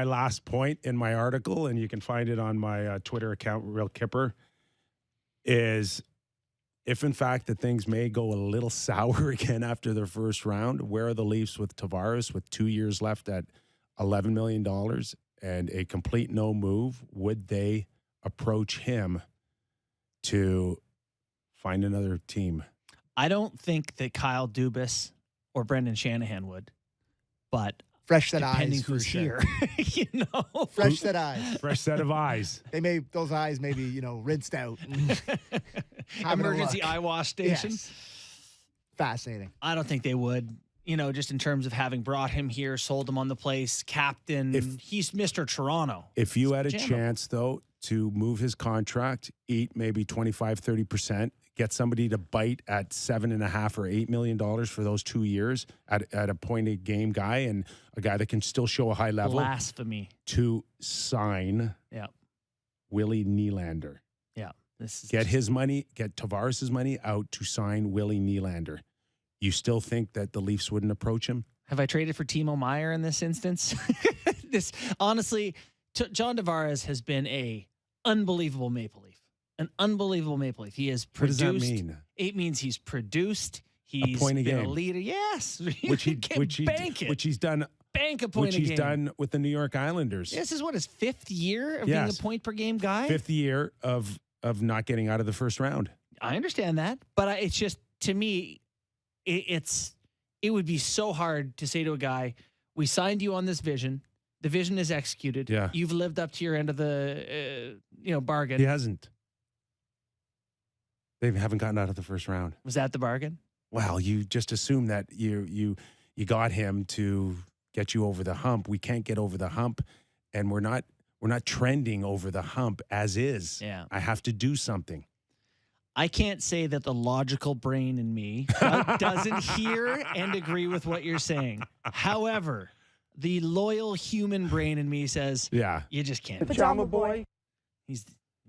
last point in my article, and you can find it on my Twitter account, Real Kyper, is if in fact that things may go a little sour again after their first round, where are the Leafs with Tavares with 2 years left at $11 million and a complete no move? Would they approach him to find another team? I don't think that Kyle Dubas or Brendan Shanahan would, but Fresh set depending eyes for who's sure. here, Fresh set eyes. Fresh set of eyes. Those eyes maybe rinsed out. Having a emergency look. eye wash station. Yes. Fascinating. I don't think they would. Just in terms of having brought him here, sold him on the place, captain. He's Mr. Toronto. If you had a Jam him. chance, though, to move his contract, eat maybe 25, 30%, get somebody to bite at $7.5 or $8 million for those 2 years at a point game guy and a guy that can still show a high level Blasphemy. to sign Yeah. Willie Nylander. Yeah. This is Get his money, get Tavares' money out to sign Willie Nylander. You still think that the Leafs wouldn't approach him? Have I traded for Timo Meier in this instance? This honestly, John Tavares has been a unbelievable Maple Leaf. An unbelievable Maple Leaf. He has produced. What does that mean? It means he's produced. He's point a been game. a leader. Yes, Which he's done. Bank a point Which a he's game. done with the New York Islanders. This is what his 5th year of being a point per game guy. 5th year of not getting out of the first round. I understand that, but it's just, to me, it would be so hard to say to a guy, "We signed you on this vision. The vision is executed. Yeah. You've lived up to your end of the bargain." He hasn't. They haven't gotten out of the first round. Was that the bargain? Well, you just assume that you got him to get you over the hump. We can't get over the hump, and we're not trending over the hump as is. Yeah. I have to do something. I can't say that the logical brain in me doesn't hear and agree with what you're saying. However, the loyal human brain in me says, Yeah. you just can't. Pajama boy. You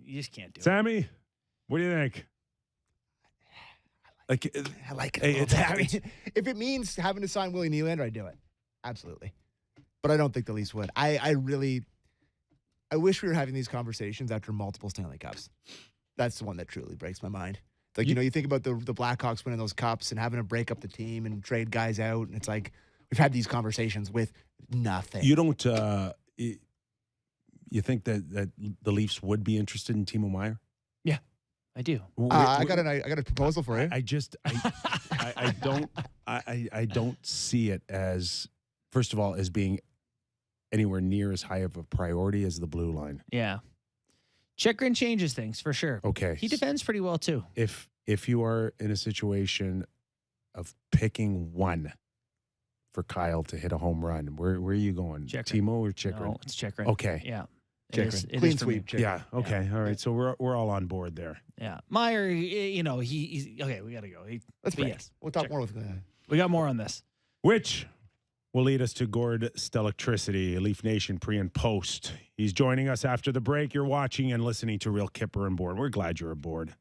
just can't do it. Sammy, what do you think? I like it. Hey, a little it's- bit. I mean, if it means having to sign Willie Nylander, I do it. Absolutely. But I don't think the Leafs would. I wish we were having these conversations after multiple Stanley Cups. That's the one that truly breaks my mind. It's like, you think about the Blackhawks winning those cups and having to break up the team and trade guys out. And it's like, we've had these conversations with nothing. You don't. You think that the Leafs would be interested in Timo Meier? Yeah, I do. I got a proposal for you. I don't see it as, first of all, as being anywhere near as high of a priority as the blue line. Yeah. Chychrun changes things for sure. Okay. He defends pretty well too. If you are in a situation of picking one for Kyle to hit a home run, where are you going? Chychrun. Timo or Chychrun? No, it's Chychrun. Okay. Yeah. Chychrun. It Clean is for me. sweep. Chychrun. Yeah. Okay. All right. So we're all on board there. Yeah. Meyer, he's okay. We got to go. Let's but break. yes, We'll talk Chychrun. more with We got more on this. Which will lead us to Gord Stellick, Leaf Nation pre and post. He's joining us after the break. You're watching and listening to Real Kyper and Bourne. We're glad you're aboard.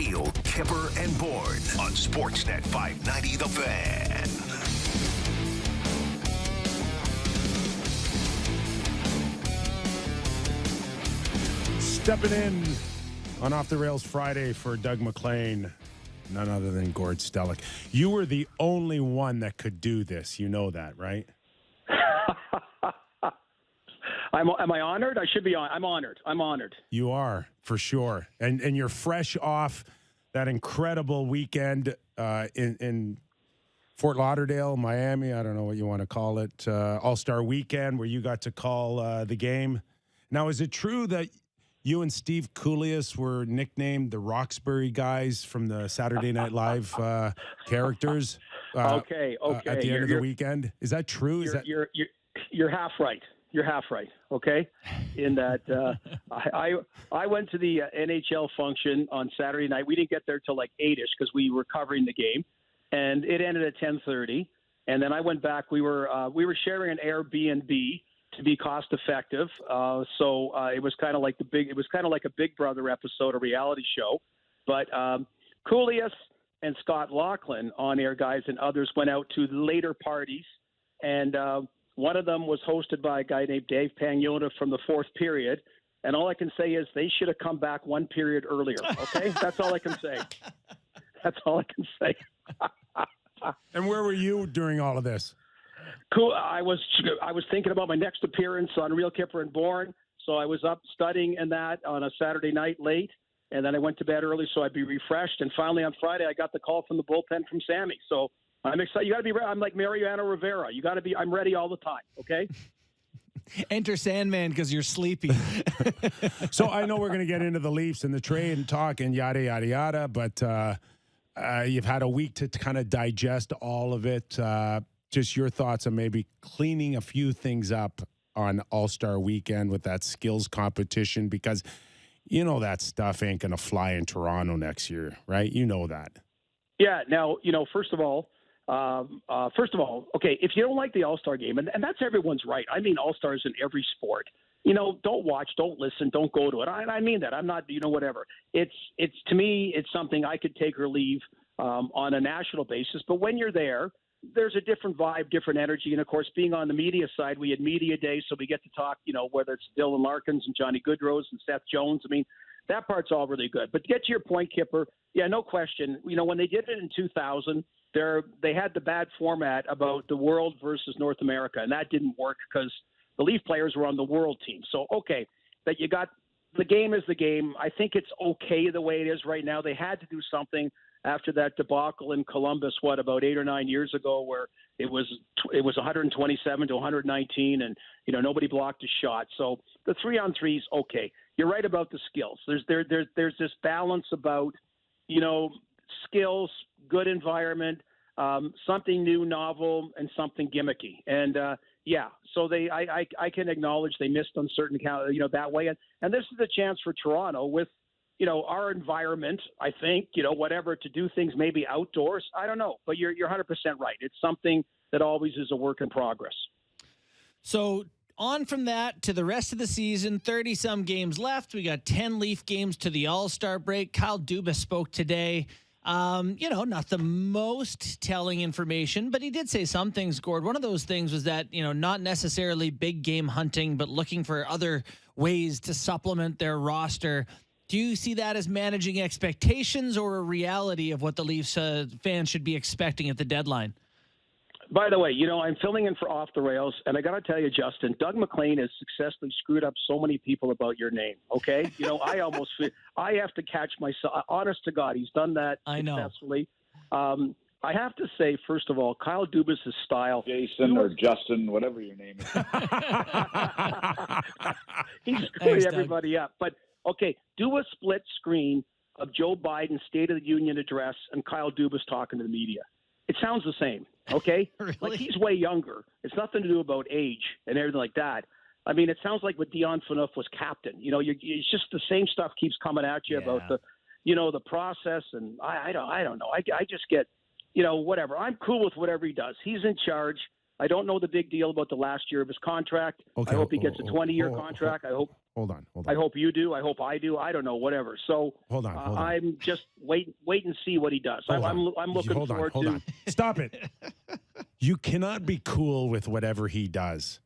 real Kyper and Bourne on Sportsnet 590 The Fan. Stepping in on Off the Rails Friday for Doug McLean, none other than Gord Stellick. You were the only one that could do this. You know that, right? Am I honored? I should be on. I'm honored. I'm honored. You are, for sure. And you're fresh off that incredible weekend in Fort Lauderdale, Miami. I don't know what you want to call it. All-Star Weekend where you got to call the game. Now, is it true that you and Steve Koulias were nicknamed the Roxbury guys from the Saturday Night Live characters? Okay. At the end of the weekend, is that true? You're half right. You're half right. Okay, in that I went to the NHL function on Saturday night. We didn't get there till like 8ish because we were covering the game, and it ended at 10:30. And then I went back. We were sharing an Airbnb to be cost effective. So it was kind of like a Big Brother episode, a reality show. But Koulias and Scott Laughlin, on-air guys, and others went out to later parties, and one of them was hosted by a guy named Dave Pagnotta from the fourth period. And all I can say is they should have come back one period earlier. Okay, that's all I can say. That's all I can say. And where were you during all of this? Cool. I was thinking about my next appearance on Real Kyper and Bourne, so I was up studying in that on a Saturday night late, and then I went to bed early so I'd be refreshed. And finally on Friday, I got the call from the bullpen from Sammy. So I'm excited. You got to be ready. I'm like Mariano Rivera. You got to be. I'm ready all the time. Okay. Enter Sandman because you're sleepy. So I know we're going to get into the Leafs and the trade and talk and yada yada yada, but you've had a week to kind of digest all of it. Just your thoughts on maybe cleaning a few things up on All-Star Weekend with that skills competition, because you know that stuff ain't going to fly in Toronto next year, right? You know that. Yeah. Now, first of all, okay, if you don't like the All-Star game, and that's everyone's right. I mean, All-Stars in every sport. Don't watch, don't listen, don't go to it. I mean that. I'm not, whatever. It's to me, it's something I could take or leave on a national basis. But when you're there, there's a different vibe, different energy. And, of course, being on the media side, we had media day, so we get to talk, whether it's Dylan Larkins and Johnny Goodrose and Seth Jones. I mean, that part's all really good. But to get to your point, Kyper, yeah, no question. When they did it in 2000, they had the bad format about the world versus North America, and that didn't work because the Leaf players were on the world team. So, okay, that you got the game is the game. I think it's okay the way it is right now. They had to do something after that debacle in Columbus, about 8 or 9 years ago, where it was 127 to 119, and nobody blocked a shot. So the 3-on-3s, okay. You're right about the skills. There's this balance about skills, good environment, something new, novel, and something gimmicky. And so I can acknowledge they missed on certain that way. And this is a chance for Toronto with our environment, I think, whatever, to do things maybe outdoors. I don't know, but you're 100% right. It's something that always is a work in progress. So on from that to the rest of the season, 30-some games left. We got 10 Leaf games to the All-Star break. Kyle Dubas spoke today. Not the most telling information, but he did say some things, Gord. One of those things was that, not necessarily big game hunting, but looking for other ways to supplement their roster. Do you see that as managing expectations or a reality of what the Leafs fans should be expecting at the deadline? By the way, I'm filling in for Off the Rails, and I got to tell you, Justin, Doug McLean has successfully screwed up so many people about your name, okay? I almost feel I have to catch myself. Honest to God, he's done that successfully. I have to say, first of all, Kyle Dubas' style. Jason or Justin, whatever your name is. He's screwing everybody up. But, okay, do a split screen of Joe Biden's State of the Union address and Kyle Dubas talking to the media. It sounds the same, okay? Really? Like he's way younger. It's nothing to do about age and everything like that. I mean, it sounds like when Dion Phaneuf was captain. It's just the same stuff keeps coming at you about the process, and I don't know. I just get, whatever. I'm cool with whatever he does. He's in charge. I don't know the big deal about the last year of his contract. Okay. I hope he gets a 20-year contract. I hope. I hope you do. I hope I do. I don't know, whatever. So Hold on. I'm just wait and see what he does. I'm looking forward Hold to. on. Stop it. You cannot be cool with whatever he does.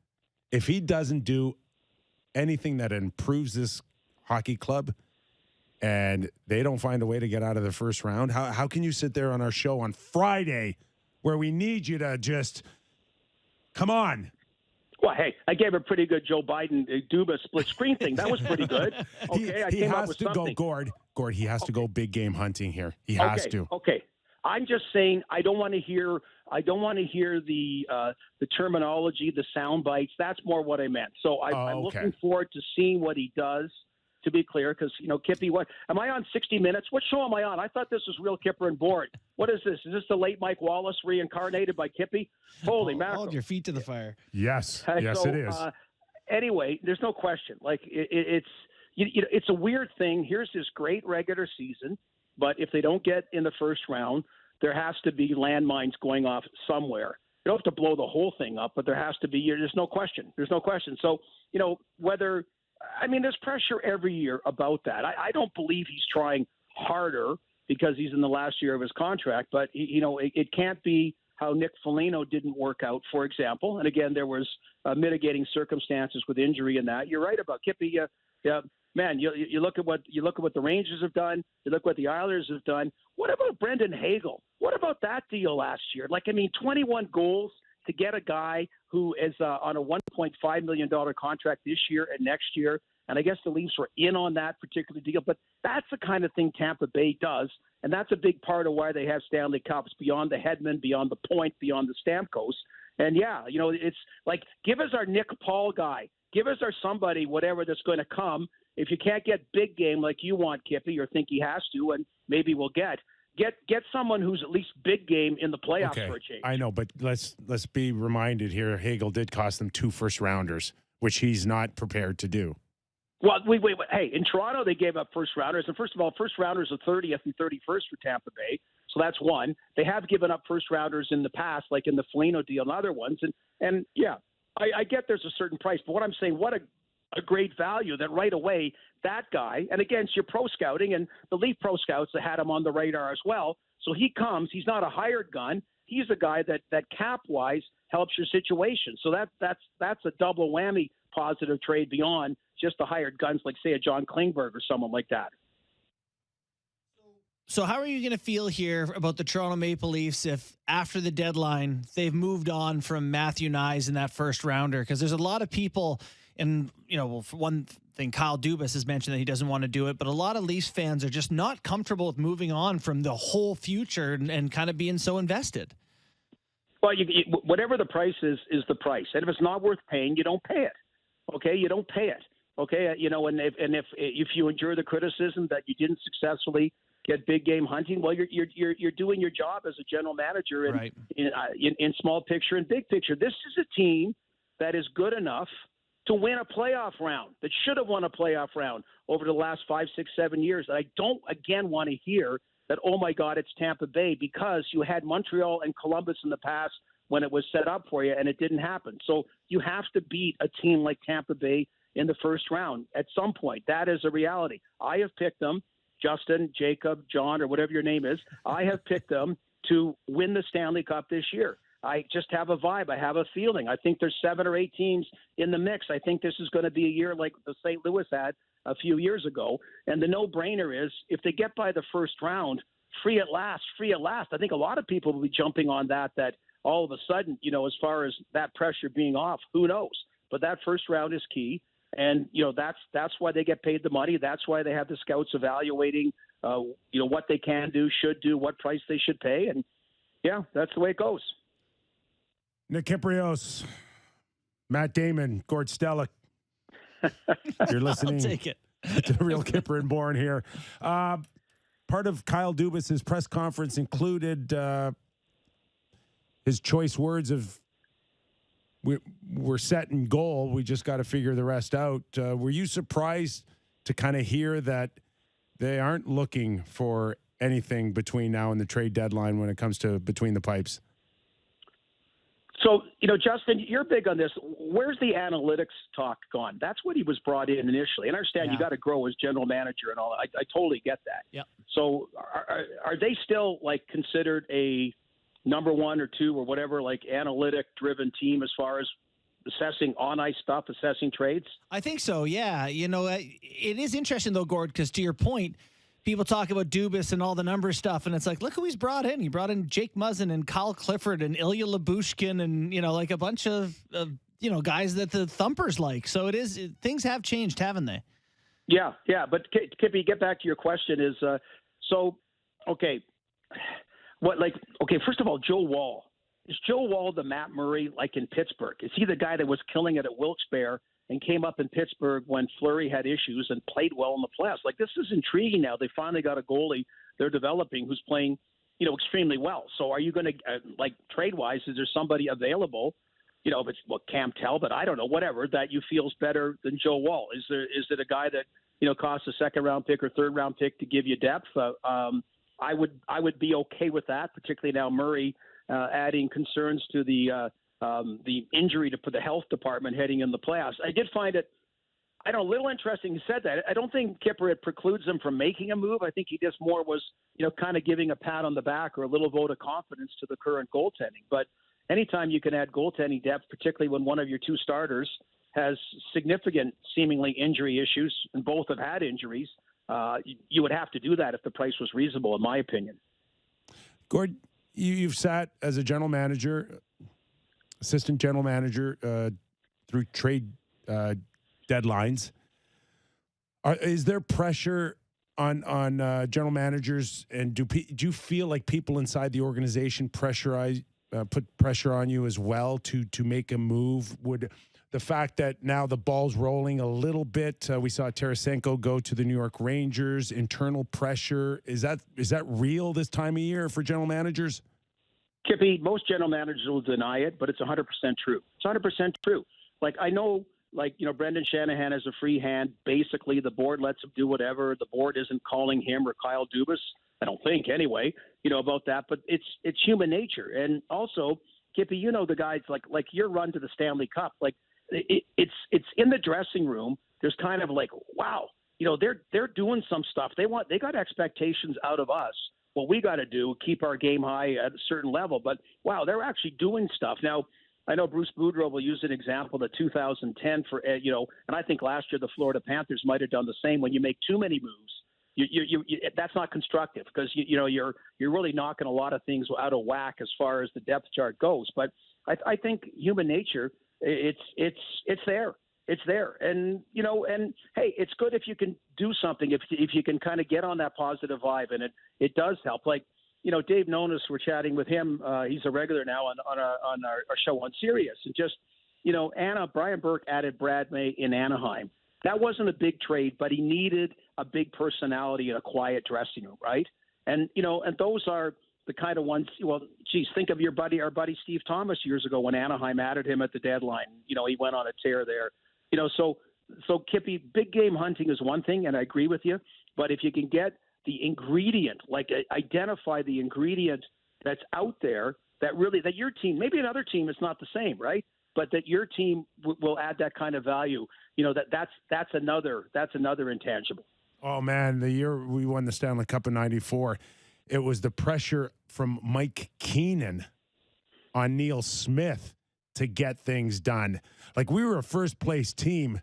If he doesn't do anything that improves this hockey club and they don't find a way to get out of the first round, how can you sit there on our show on Friday where we need you to just come on? Well, hey, I gave a pretty good Joe Biden Dubas split screen thing. That was pretty good. Okay, I he came up has with to something. go, Gord. He has to go big game hunting here. He has to. Okay. I'm just saying I don't want to hear the terminology, the sound bites. That's more what I meant. So I'm looking forward to seeing what he does. To be clear, because Kippy, what am I on 60 Minutes? What show am I on? I thought this was real Kyper and Bourne. What is this? Is this the late Mike Wallace reincarnated by Kippy? Holy mackerel! Hold your feet to the fire. Yes, yes, so, it is. Anyway, there's no question. Like it's it's a weird thing. Here's this great regular season, but if they don't get in the first round, there has to be landmines going off somewhere. You don't have to blow the whole thing up, but there has to be. There's no question. There's no question. So whether. I mean, there's pressure every year about that. I don't believe he's trying harder because he's in the last year of his contract, but it can't be how Nick Foligno didn't work out, for example. And again, there was mitigating circumstances with injury and that. You're right about Kippy. Man, you look at what the Rangers have done. You look what the Islanders have done. What about Brendan Hagel? What about that deal last year? 21 goals to get a guy who is on a $1.5 million contract this year and next year. And I guess the Leafs were in on that particular deal. But that's the kind of thing Tampa Bay does. And that's a big part of why they have Stanley Cups beyond the Hedman, beyond the Point, beyond the Stamkos. And, it's like, give us our Nick Paul guy. Give us our somebody, whatever that's going to come. If you can't get big game like you want, Kippy, or think he has to, and maybe we'll get someone who's at least big game in the playoffs for a change. I know, but let's be reminded here, Hagel did cost them 2 first-rounders, which he's not prepared to do. Well, wait. Hey, in Toronto, they gave up first-rounders. And first of all, first-rounders are 30th and 31st for Tampa Bay. So that's one. They have given up first-rounders in the past, like in the Foligno deal and other ones. And yeah, I get there's a certain price. But what I'm saying, what a great value that right away that guy, and against your pro scouting and the Leaf pro scouts that had him on the radar as well. So he comes, he's not a hired gun. He's a guy that cap wise helps your situation. So that's a double whammy positive trade beyond just the hired guns, like say a John Klingberg or someone like that. So how are you going to feel here about the Toronto Maple Leafs if after the deadline they've moved on from Matthew Nyes in that first rounder? Because there's a lot of people, and for one thing, Kyle Dubas has mentioned that he doesn't want to do it, but a lot of Leafs fans are just not comfortable with moving on from the whole future and kind of being so invested. Well, whatever the price is the price, and if it's not worth paying, you don't pay it. Okay, you don't pay it. Okay, and if you endure the criticism that you didn't successfully get big game hunting, well, you're doing your job as a general manager in small picture and big picture. This is a team that is good enough to win a playoff round, that should have won a playoff round over the last 5, 6, 7 years. And I don't, again, want to hear that, oh, my God, it's Tampa Bay, because you had Montreal and Columbus in the past when it was set up for you and it didn't happen. So you have to beat a team like Tampa Bay in the first round at some point. That is a reality. I have picked them, Justin, Jacob, John, or whatever your name is. I have picked them to win the Stanley Cup this year. I just have a vibe. I have a feeling. I think there's 7 or 8 teams in the mix. I think this is going to be a year like the St. Louis had a few years ago. And the no-brainer is, if they get by the first round, free at last. I think a lot of people will be jumping on that all of a sudden, as far as that pressure being off, who knows? But that first round is key. And, that's why they get paid the money. That's why they have the scouts evaluating, what they can do, should do, what price they should pay. And, yeah, that's the way it goes. Nick Kypreos, Matt Damon, Gord Stellick. You're listening. I'll take it. To the real Kyper and Bourne here. Part of Kyle Dubas' press conference included his choice words of, we're set in goal. We just got to figure the rest out. Were you surprised to kind of hear that they aren't looking for anything between now and the trade deadline when it comes to between the pipes? So, Justin, you're big on this. Where's the analytics talk gone? That's what he was brought in initially. And I understand you got to grow as general manager and all. I totally get that. Yeah. So are they still considered a number one or two or whatever, analytic-driven team as far as assessing on-ice stuff, assessing trades? I think so, yeah. It is interesting, though, Gord, because to your point, people talk about Dubas and all the number stuff, and it's like, look who he's brought in. He brought in Jake Muzzin and Kyle Clifford and Ilya Labushkin and, a bunch of guys that the Thumpers like. So things have changed, haven't they? Yeah. But, Kippy, get back to your question is, first of all, Joe Wall. Is Joe Wall the Matt Murray in Pittsburgh? Is he the guy that was killing it at Wilkes-Barre and came up in Pittsburgh when Fleury had issues and played well in the playoffs? This is intriguing now. They finally got a goalie they're developing who's playing, extremely well. So are you going to, trade-wise, is there somebody available, if it's Cam Talbot, I don't know, whatever, that you feel is better than Joe Wall? Is it a guy that, costs a second-round pick or third-round pick to give you depth? I would be okay with that, particularly now Murray adding concerns to the injury to the health department heading in the playoffs. I did find it, a little interesting you said that. I don't think Kyper, it precludes him from making a move. I think he just more was, kind of giving a pat on the back or a little vote of confidence to the current goaltending. But anytime you can add goaltending depth, particularly when one of your two starters has significant seemingly injury issues, and both have had injuries, you would have to do that if the price was reasonable, in my opinion. Gord, you've sat as a general manager, assistant general manager through trade deadlines. Is there pressure on general managers, and do you feel like people inside the organization put pressure on you as well to make a move? Would the fact that now the ball's rolling a little bit, we saw Tarasenko go to the New York Rangers, internal pressure, is that real this time of year for general managers? Kippy, most general managers will deny it, but it's 100% true. It's 100% true. I know, Brendan Shanahan has a free hand. Basically, the board lets him do whatever. The board isn't calling him or Kyle Dubas, I don't think anyway, about that. But it's human nature. And also, Kippy, the guys like your run to the Stanley Cup, it's in the dressing room. There's kind of wow, they're doing some stuff. They got expectations out of us. What we got to do, keep our game high at a certain level. But, wow, they're actually doing stuff. Now, I know Bruce Boudreau will use an example, the 2010 for, and I think last year the Florida Panthers might have done the same. When you make too many moves, you that's not constructive because, you're really knocking a lot of things out of whack as far as the depth chart goes. But I think human nature, it's there. It's there. And, and hey, it's good if you can do something, if you can kind of get on that positive vibe, and it does help. Dave Nonis, we're chatting with him. He's a regular now on our show on Sirius. And just, Brian Burke added Brad May in Anaheim. That wasn't a big trade, but he needed a big personality in a quiet dressing room, right? And, and those are the kind of ones, think of our buddy Steve Thomas years ago when Anaheim added him at the deadline. He went on a tear there. So Kippy, big game hunting is one thing, and I agree with you. But if you can get the ingredient, identify the ingredient that's out there that your team, maybe another team is not the same, right? But that your team will add that kind of value. That's another intangible. Oh man, the year we won the Stanley Cup in '94, it was the pressure from Mike Keenan on Neil Smith to get things done. We were a first place team,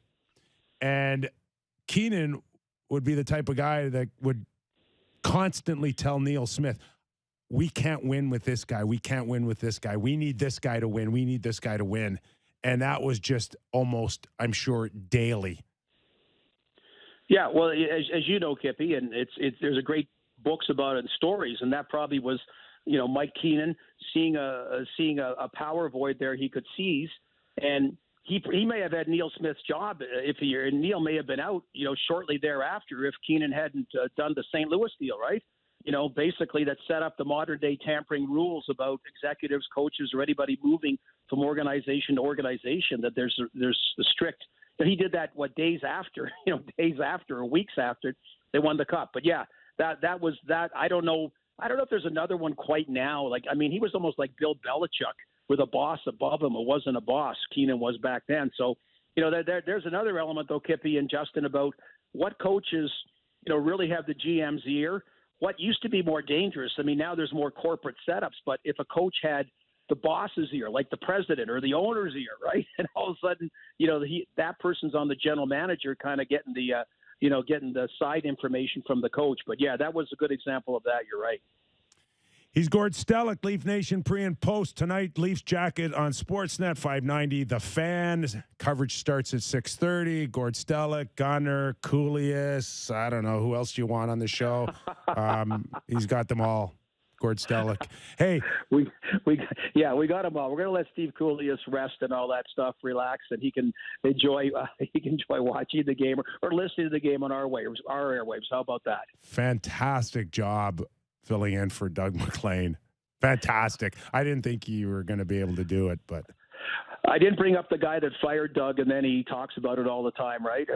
and Keenan would be the type of guy that would constantly tell Neil Smith, we can't win with this guy. We can't win with this guy. We need this guy to win. We need this guy to win. And that was just almost, I'm sure, daily. Yeah, well, as you know, Kippy, and there's a great books about it and stories, and that probably was, Mike Keenan seeing a power void there he could seize, and he may have had Neil Smith's job and Neil may have been out, shortly thereafter if Keenan hadn't done the St. Louis deal, right? Basically that set up the modern day tampering rules about executives, coaches, or anybody moving from organization to organization. That there's the strict. But he did that days after or weeks after they won the cup. But yeah, that was that. I don't know if there's another one quite now. He was almost like Bill Belichick with a boss above him. It wasn't a boss. Keenan was back then. So, there's another element, though, Kippy and Justin, about what coaches, really have the GM's ear. What used to be more dangerous, I mean, now there's more corporate setups, but if a coach had the boss's ear, like the president or the owner's ear, right? And all of a sudden, that person's on the general manager kind of getting the side information from the coach. But, yeah, that was a good example of that. You're right. He's Gord Stellick, Leaf Nation pre and post. Tonight, Leafs Jacket on Sportsnet 590. The Fan. Coverage starts at 6:30. Gord Stellick, Gunner, Coolius. I don't know. Who else do you want on the show? He's got them all. Gord Stellick. Hey. We got them all. We're going to let Steve Coolius rest and all that stuff, relax, and he can enjoy watching the game or listening to the game on our airwaves. How about that? Fantastic job filling in for Doug McLean. Fantastic. I didn't think you were going to be able to do it, but I didn't bring up the guy that fired Doug, and then he talks about it all the time, right?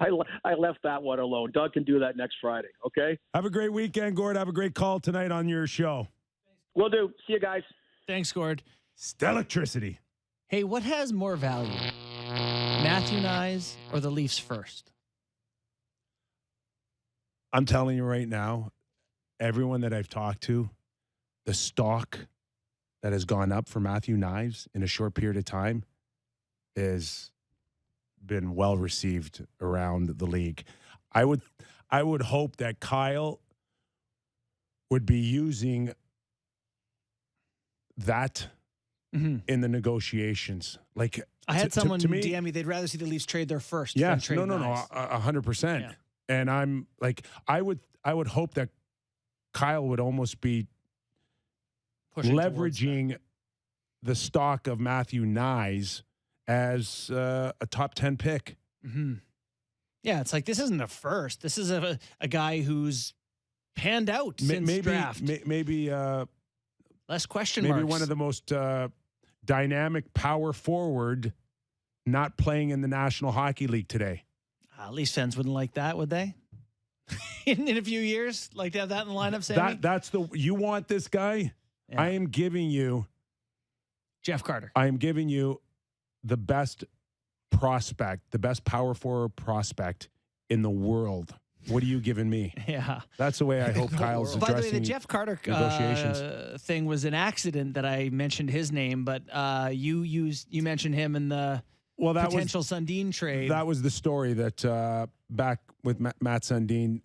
I left that one alone. Doug can do that next Friday, okay? Have a great weekend, Gord. Have a great call tonight on your show. Will do. See you guys. Thanks, Gord. Stellictricity. Hey, what has more value? Matthew Nyes or the Leafs first? I'm telling you right now, everyone that I've talked to, the stock that has gone up for Matthew Nyes in a short period of time has been well received around the league. I would hope that Kyle would be using that in the negotiations. Like I had someone to me, DM me they'd rather see the Leafs trade their first. Yeah, than trade Nyes. 100%. Yeah. And I'm like, I would hope that Kyle would almost be Pushing leveraging the stock of Matthew Nyes as a top 10 pick. Mm-hmm. Yeah, it's like this isn't a first. This is a guy who's panned out since draft. Maybe less question maybe marks. one of the most dynamic power forward not playing in the National Hockey League today. Leafs fans wouldn't like that, would they? in a few years, like to have that in the lineup, Sammy? You want this guy? Yeah. I am giving you Jeff Carter. I am giving you the best prospect, the best power forward prospect in the world. What are you giving me? Yeah. That's the way I hope Kyle's addressing. By the way, the Jeff Carter thing was an accident that I mentioned his name, but you mentioned him in the potential Sundin trade. That was the story that back with Matt Sundin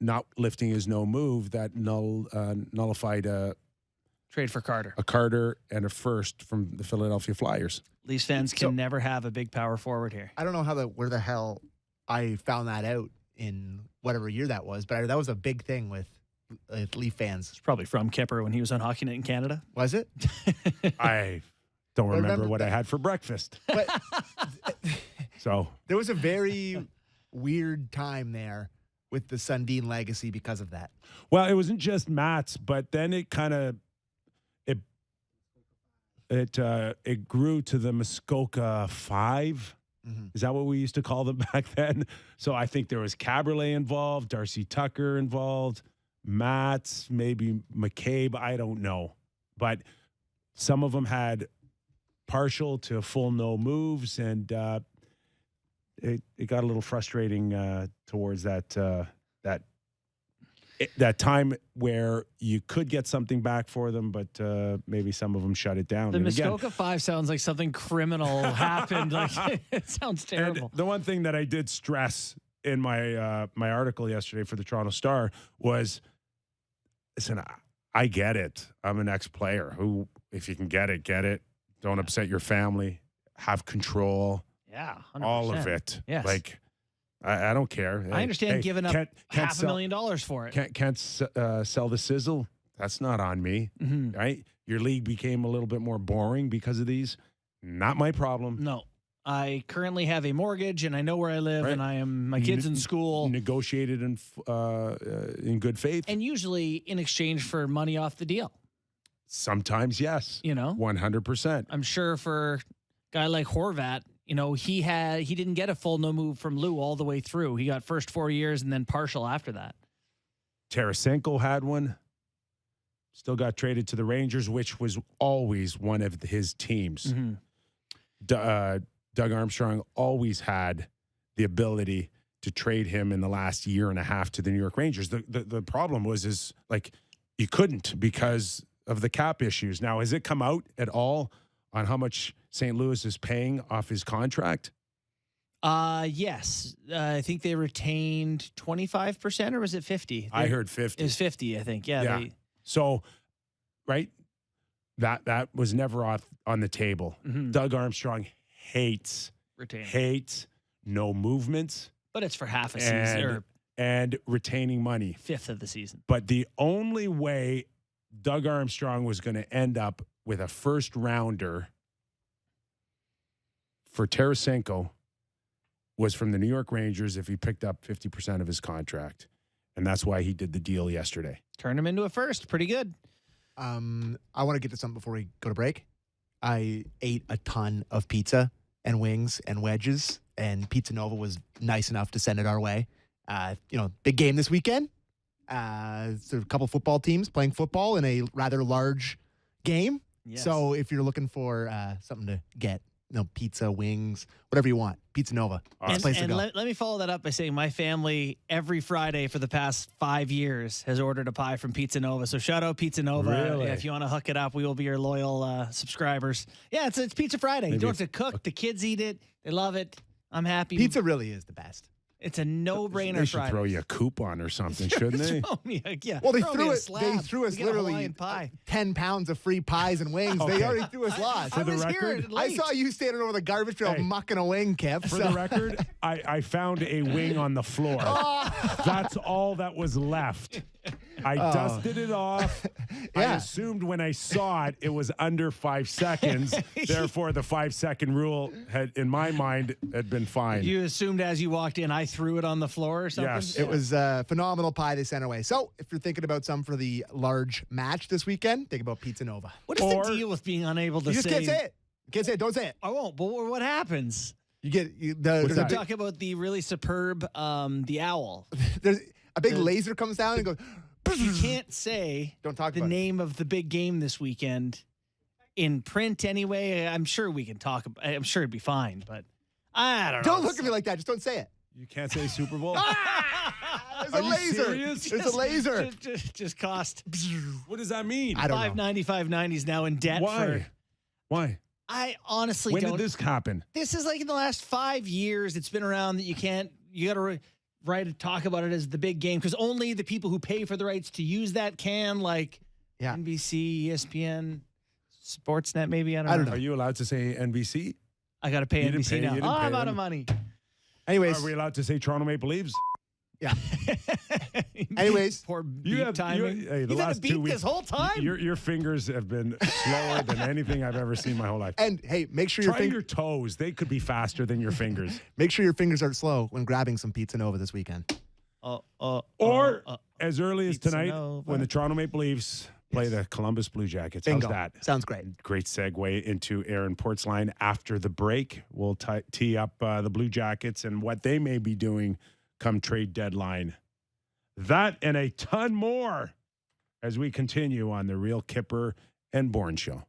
not lifting his no move that nullified a trade for Carter. A Carter and a first from the Philadelphia Flyers. Leafs fans can never have a big power forward here. I don't know where the hell I found that out in whatever year that was, but that was a big thing with Leaf fans. It's probably from Kyper when he was on Hockey Night in Canada. Was it? I don't remember what I had for breakfast. But so there was a very weird time there with the Sundin legacy because of that. Well, it wasn't just Matt's, but then it kind of it grew to the Muskoka 5. Mm-hmm. Is that what we used to call them back then? So I think there was Caberlet involved, Darcy Tucker involved, Matt's, maybe McCabe. I don't know. But some of them had partial to full no moves, and it got a little frustrating towards that time where you could get something back for them, but maybe some of them shut it down. The Muskoka 5 sounds like something criminal happened. Like it sounds terrible. And the one thing that I did stress in my my article yesterday for the Toronto Star was, listen, I get it. I'm an ex-player who, if you can get it, get it. Don't upset your family. Have control. Yeah, 100%. All of it. Yes. Like, I don't care. I understand giving up $500,000 for it. Can't sell the sizzle. That's not on me, right? Your league became a little bit more boring because of these. Not my problem. No. I currently have a mortgage, and I know where I live, and I am my kids in school. Negotiated in good faith. And usually in exchange for money off the deal. Sometimes, yes. 100%. I'm sure for a guy like Horvat, he didn't get a full no move from Lou all the way through. He got first 4 years and then partial after that. Tarasenko had one. still got traded to the Rangers, which was always one of his teams. Mm-hmm. Doug Armstrong always had the ability to trade him in the last year and a half to the New York Rangers. The problem was you couldn't because of the cap issues. Now, has it come out at all on how much St. Louis is paying off his contract? Yes. I think they retained 25%, or was it 50? I heard 50. It was 50, I think. Yeah. So, right, that was never on the table. Mm-hmm. Doug Armstrong hates no movements. But it's for half a season and retaining money. Fifth of the season. But the only way Doug Armstrong was going to end up with a first rounder for Tarasenko was from the New York Rangers if he picked up 50% of his contract. And that's why he did the deal yesterday. Turned him into a first. Pretty good. I want to get to something before we go to break. I ate a ton of pizza and wings and wedges, and Pizza Nova was nice enough to send it our way. Big game this weekend. It's a couple football teams playing football in a rather large game. Yes. So if you're looking for something to get, pizza, wings, whatever you want, Pizza Nova. And let me follow that up by saying my family every Friday for the past 5 years has ordered a pie from Pizza Nova. So shout out Pizza Nova. Really? If you want to hook it up, we will be your loyal subscribers. Yeah, it's Pizza Friday. You don't have to cook. The kids eat it. They love it. I'm happy. Pizza really is the best. It's a no-brainer. They should Friday. throw you a coupon or something, shouldn't they? Well, they throw me threw a it. slab. They threw us We get a literally Hawaiian pie. 10 pounds of free pies and wings. Okay. They already threw us lots. For the was here record, I saw you standing over the garbage pail mucking a wing, Kip. For the record, I found a wing on the floor. That's all that was left. I dusted it off. I assumed when I saw it, it was under 5 seconds. Therefore, the 5-second rule in my mind, had been fine. You assumed as you walked in, I threw it on the floor or something? Yes. It was a phenomenal pie they sent away. So if you're thinking about some for the large match this weekend, think about Pizza Nova. What is the deal with being unable to You just can't say it. You can't say it. Don't say it. I won't. But what happens? You get We talk about the really superb, the owl. There's a big laser comes down and goes. You can't say Don't talk the about name of the big game this weekend in print anyway. I'm sure we can talk about I'm sure it'd be fine, but I don't know. Don't look at me like that. Just don't say it. You can't say Super Bowl? There's Are a you laser. serious? There's a laser. Just cost What does that mean? I don't know. $590 now in debt. Why? Why? I honestly When don't. did this happen? This is like in the last 5 years. It's been around that you got to talk about it as the big game because only the people who pay for the rights to use that can, like NBC, ESPN, Sportsnet, maybe. I don't know. Are you allowed to say NBC? I got to pay You didn't NBC pay- now. you didn't Oh, pay I'm out them. of money. Anyways, Are we allowed to say Toronto Maple Leafs? yeah. Anyways, Poor You beat have timing. hey, the You've had a last 2 beat weeks. this whole time? Your fingers have been slower than anything I've ever seen in my whole life. and hey, make sure Try your toes. They could be faster than your fingers. make sure your fingers aren't slow when grabbing some Pizza Nova this weekend. Or as early as Pizza tonight Nova. when the Toronto Maple Leafs play the Columbus Blue Jackets. Bingo. How's that? Sounds great. Great segue into Aaron Port's line after the break. We'll tee up the Blue Jackets and what they may be doing come trade deadline. That and a ton more as we continue on the Real Kyper and Bourne Show.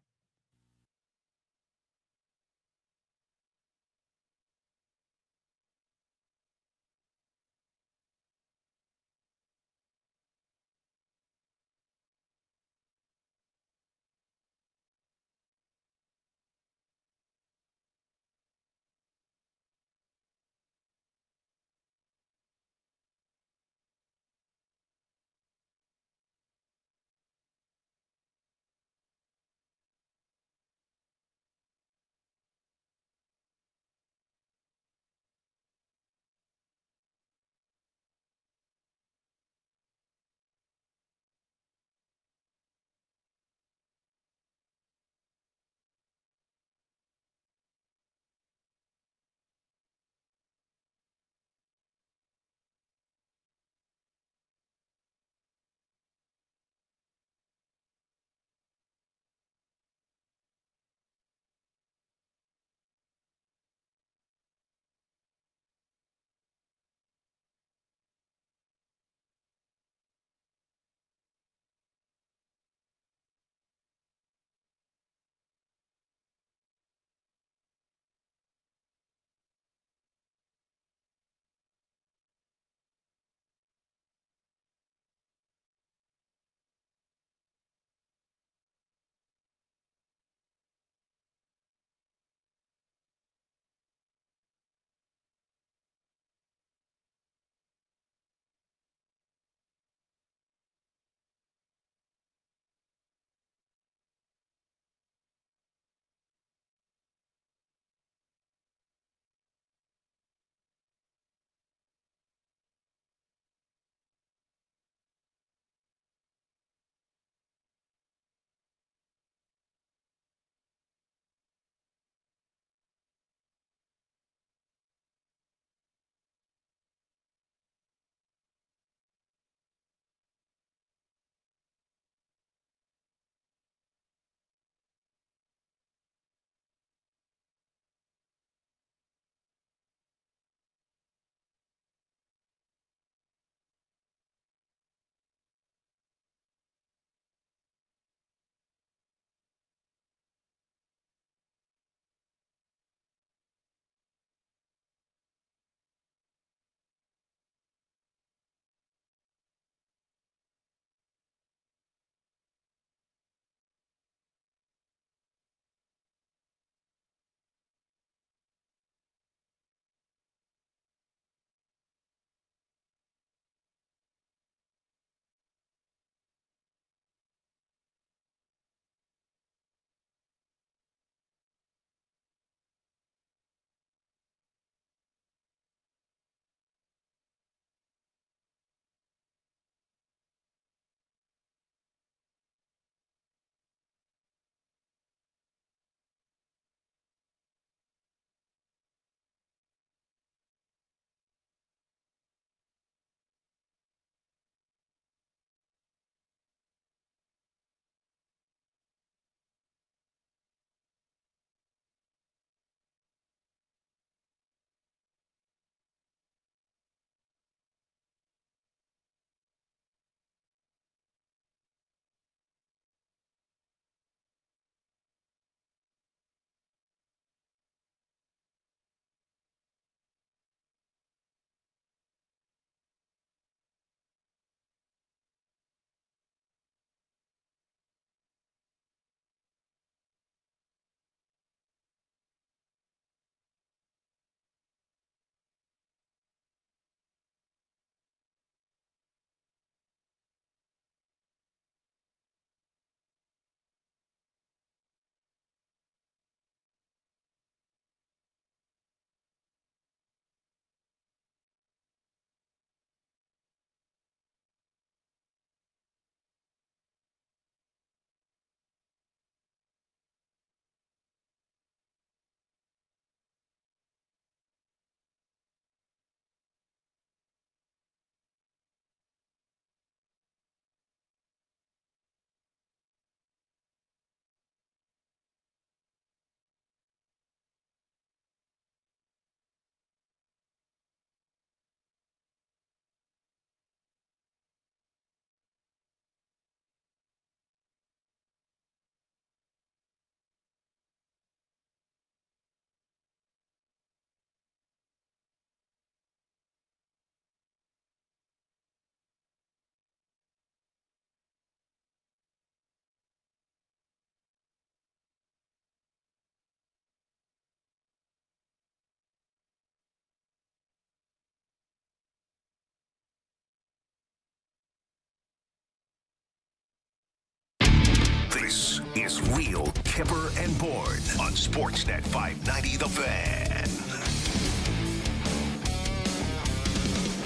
is Real Kyper and Bourne on Sportsnet 590 The Fan.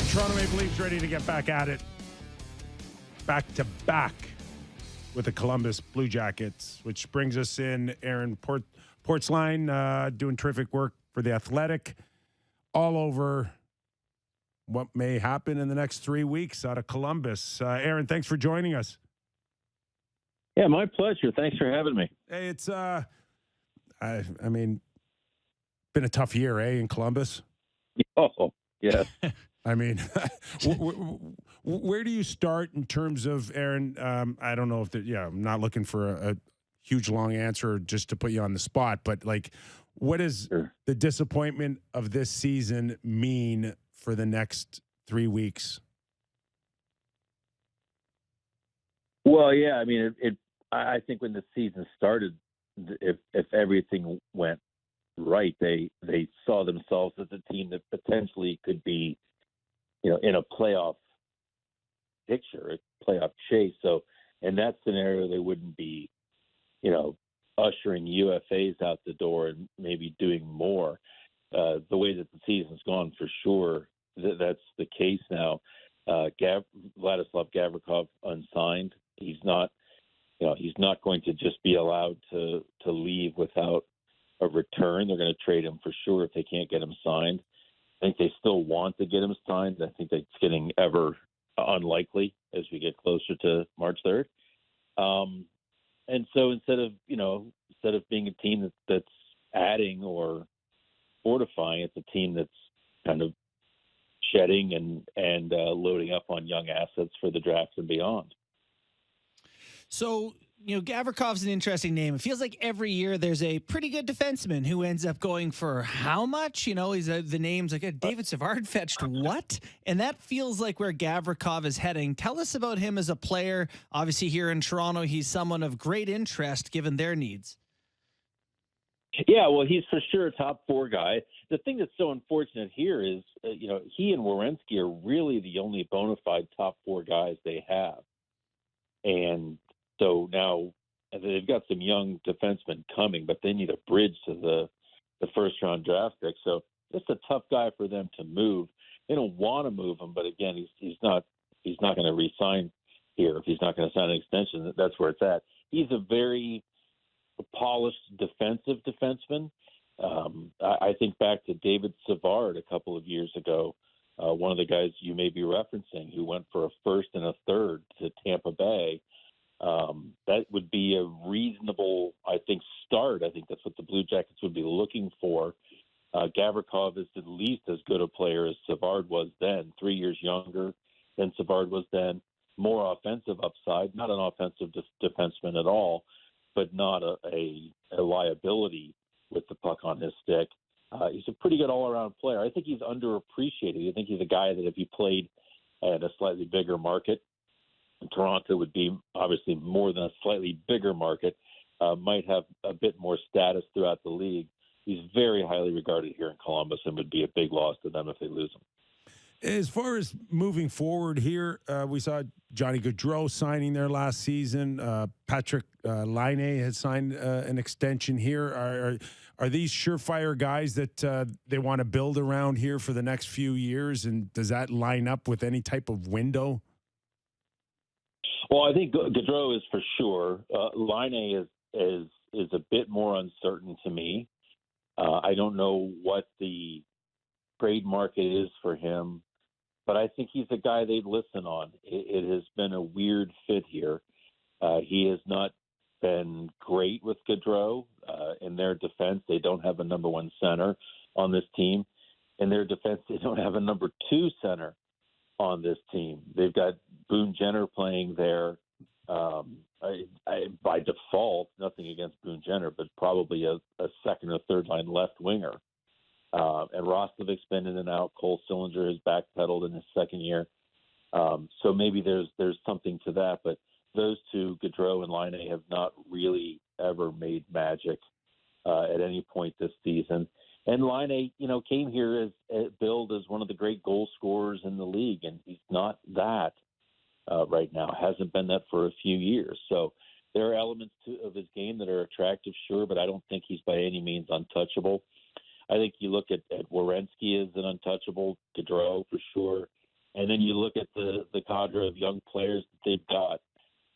Toronto Maple Leafs ready to get back at it. Back to back with the Columbus Blue Jackets, which brings us in Aaron Portzline doing terrific work for The Athletic all over what may happen in the next 3 weeks out of Columbus. Aaron, thanks for joining us. Yeah, my pleasure. Thanks for having me. Hey, it's, I mean, been a tough year, in Columbus? Oh, yes. I mean, where do you start in terms of, Aaron, I don't know if, I'm not looking for a huge, long answer just to put you on the spot, but, like, what does the disappointment of this season mean for the next 3 weeks? Well, yeah, I mean, I think when the season started, if everything went right, they saw themselves as a team that potentially could be, in a playoff picture, a playoff chase. So in that scenario, they wouldn't be, ushering UFAs out the door and maybe doing more. The way that the season's gone, for sure, that's the case now. Vladislav Gavrikov unsigned. He's not going to just be allowed to leave without a return. They're going to trade him for sure if they can't get him signed. I think they still want to get him signed. I think that's getting ever unlikely as we get closer to March 3rd. And so instead of being a team that's adding or fortifying, it's a team that's kind of shedding and loading up on young assets for the draft and beyond. So, Gavrikov's an interesting name. It feels like every year there's a pretty good defenseman who ends up going for how much? He's the names like David Savard fetched what? And that feels like where Gavrikov is heading. Tell us about him as a player. Obviously, here in Toronto, he's someone of great interest given their needs. Yeah, well, he's for sure a top 4 guy. The thing that's so unfortunate here is, he and Werenski are really the only bona fide top 4 guys they have. And so now they've got some young defensemen coming, but they need a bridge to the first-round draft pick. So it's a tough guy for them to move. They don't want to move him, but again, he's not going to re-sign here if he's not going to sign an extension. That's where it's at. He's a very polished defensive defenseman. I think back to David Savard a couple of years ago, one of the guys you may be referencing, who went for a first and a third to Tampa Bay. That would be a reasonable, I think, start. I think that's what the Blue Jackets would be looking for. Gavrikov is at least as good a player as Savard was then, 3 years younger than Savard was then, more offensive upside, not an offensive defenseman at all, but not a liability with the puck on his stick. He's a pretty good all-around player. I think he's underappreciated. I think he's a guy that if he played at a slightly bigger market, Toronto would be obviously more than a slightly bigger market, might have a bit more status throughout the league. He's very highly regarded here in Columbus and would be a big loss to them if they lose him. As far as moving forward here, we saw Johnny Gaudreau signing there last season. Patrick Laine has signed an extension here. Are these surefire guys that they want to build around here for the next few years? And does that line up with any type of window? Well, I think Gaudreau is for sure. Laine is a bit more uncertain to me. I don't know what the trade market is for him, but I think he's a guy they'd listen on. It has been a weird fit here. He has not been great with Gaudreau. In their defense, they don't have a number 1 center on this team. In their defense, they don't have a number 2 center on this team. They've got Boone Jenner playing there by default. Nothing against Boone Jenner, but probably a second or third line left winger. And Rostovic's been in and out. Cole Sillinger has backpedaled in his second year. So maybe there's something to that. But those two, Gaudreau and Laine, have not really ever made magic at any point this season. And Laine, came here billed as one of the great goal scorers in the league, and he's not that right now. Hasn't been that for a few years. So There are elements of his game that are attractive, sure, but I don't think he's by any means untouchable. I think you look at Werenski as an untouchable, Gaudreau for sure, and then you look at the cadre of young players that they've got.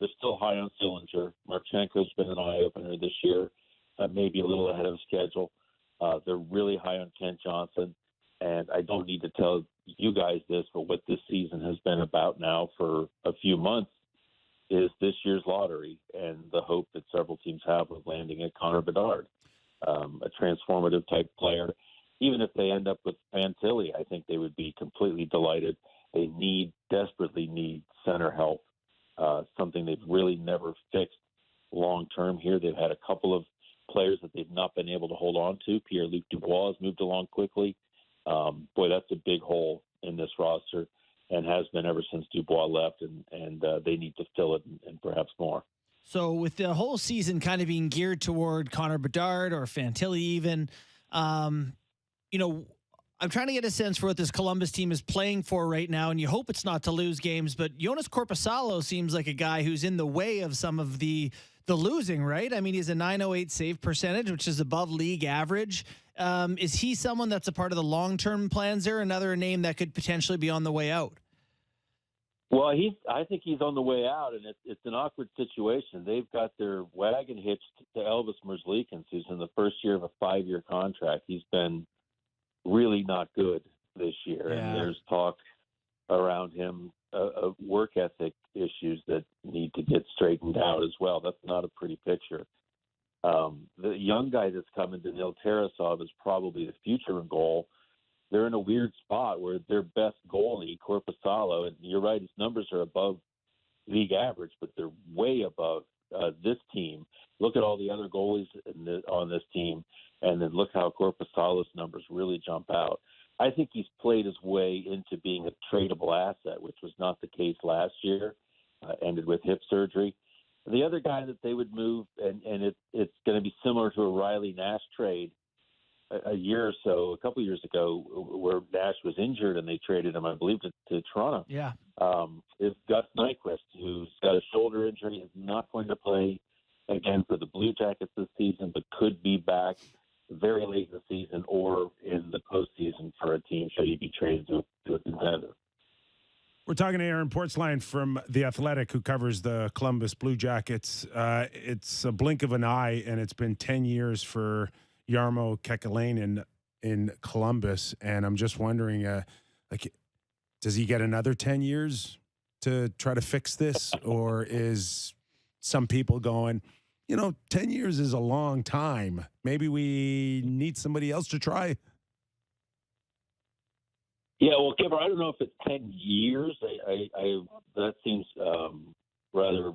They're still high on Sillinger. Marchenko's been an eye-opener this year, maybe a little ahead of schedule. They're really high on Kent Johnson, and I don't need to tell you guys this, but what this season has been about now for a few months is this year's lottery and the hope that several teams have of landing at Connor Bedard, a transformative type player. Even if they end up with Fantilli, I think they would be completely delighted. They desperately need center help, something they've really never fixed long term here. They've had a couple of players that they've not been able to hold on to. Pierre-Luc Dubois has moved along quickly. Boy, that's a big hole in this roster and has been ever since Dubois left, and they need to fill it and perhaps more. So with the whole season kind of being geared toward Connor Bedard or Fantilli even, you know, I'm trying to get a sense for what this Columbus team is playing for right now, and you hope it's not to lose games, but Jonas Korpisalo seems like a guy who's in the way of some of the losing, right? I mean, he's a .908 save percentage, which is above league average. Is he someone that's a part of the long-term plans there? Another name that could potentially be on the way out? Well, I think he's on the way out, and it's an awkward situation. They've got their wagon hitched to Elvis Merzlikins, who's in the first year of a 5-year contract. He's been really not good this year, and there's talk around him of work ethic issues that need to get straightened out as well. That's not a pretty picture. The young guy that's coming, Danil Tarasov, is probably the future in goal. They're in a weird spot where their best goalie, Korpisalo, and you're right, his numbers are above league average, but they're way above this team. Look at all the other goalies on this team, and then look how Korpisalo's numbers really jump out. I think he's played his way into being a tradable asset, which was not the case last year, ended with hip surgery. The other guy that they would move, and it's going to be similar to a Riley Nash trade a couple years ago, where Nash was injured and they traded him, I believe, to Toronto. Yeah. Is Gus Nyquist, who's got a shoulder injury, is not going to play again for the Blue Jackets this season, but could be back very late in the season or in the postseason for a team should he be traded to a contender. We're talking to Aaron Portzline from The Athletic, who covers the Columbus Blue Jackets. It's a blink of an eye, and it's been 10 years for Jarmo Kekalainen in Columbus. And I'm just wondering, does he get another 10 years to try to fix this? Or is some people going, 10 years is a long time. Maybe we need somebody else to try. Yeah, well, Kyper, I don't know if it's 10 years. That seems rather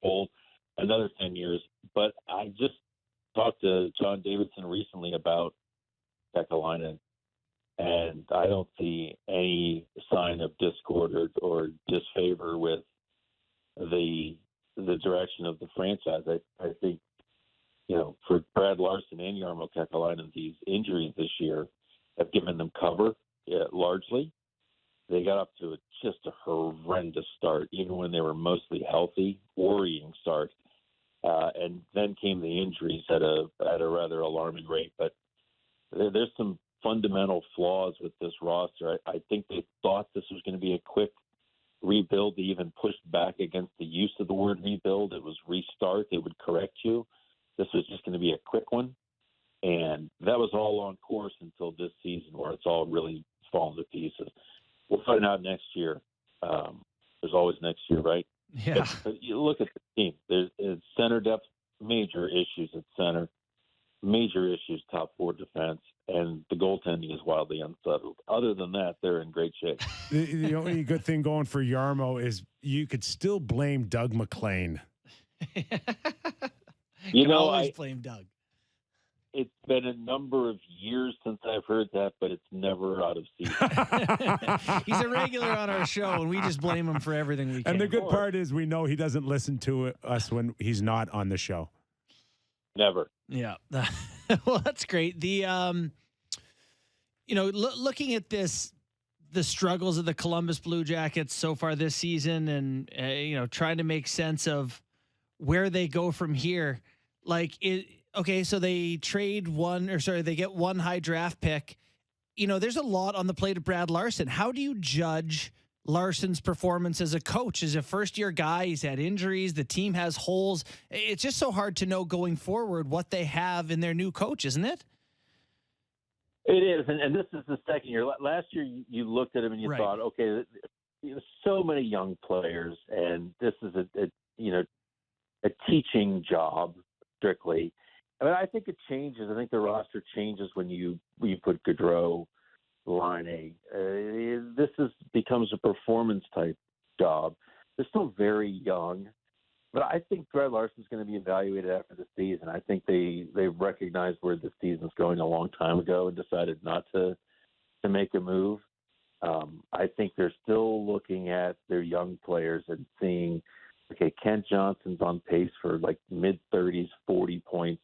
bold. Another 10 years. But I just talked to John Davidson recently about Kekalainen, and I don't see any sign of discord or disfavor with the direction of the franchise. I think, for Brad Larson and Jarmo Kekalainen, these injuries this year have given them cover. Largely, they got up to just a horrendous start, even when they were mostly healthy, worrying start, and then came the injuries at a rather alarming rate. But there's some fundamental flaws with this roster. I think they thought this was going to be a quick rebuild. They even pushed back against the use of the word rebuild. It was restart. They would correct you. This was just going to be a quick one, and that was all on course until this season, where it's all really falling to pieces. We'll find out next year. There's always next year, right? Yeah. But you look at the team. There's center depth, major issues at center, major issues top four defense, and the goaltending is wildly unsettled. Other than that, they're in great shape. The only good thing going for Jarmo is you could still blame Doug McLean. You always blame Doug. It's been a number of years since I've heard that, but it's never out of season. He's a regular on our show, and we just blame him for everything we can. And the good part is we know he doesn't listen to us when he's not on the show. Never. Yeah. Well, that's great. The, looking at the struggles of the Columbus Blue Jackets so far this season and, trying to make sense of where they go from here. Like, so they they get one high draft pick. You know, there's a lot on the plate of Brad Larson. How do you judge Larson's performance as a coach? As a first-year guy, he's had injuries. The team has holes. It's just so hard to know going forward what they have in their new coach, isn't it? It is, and this is the second year. Last year, you looked at him and you thought, okay, so many young players, and this is a teaching job strictly. I mean, I think it changes. I think the roster changes when you put Gaudreau, Line. This becomes a performance type job. They're still very young, but I think Brad Larson's going to be evaluated after the season. I think they recognized where the season's going a long time ago and decided not to make a move. I think they're still looking at their young players and seeing, okay, Kent Johnson's on pace for like mid-30s, 40 points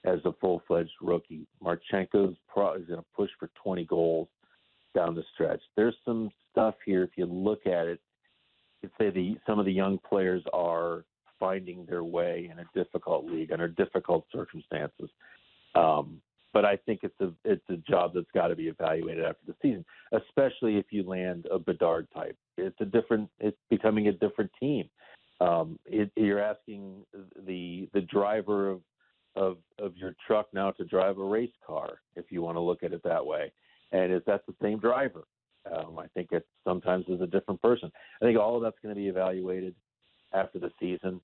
as a full-fledged rookie. Marchenko's is going to push for 20 goals down the stretch. There's some stuff here, if you look at it, you could say some of the young players are finding their way in a difficult league under difficult circumstances. But I think it's a job that's got to be evaluated after the season, especially if you land a Bedard type. It's becoming a different team. You're asking the driver of your truck now to drive a race car, if you want to look at it that way. And is that the same driver? I think it sometimes is a different person. I think all of that's going to be evaluated after the season.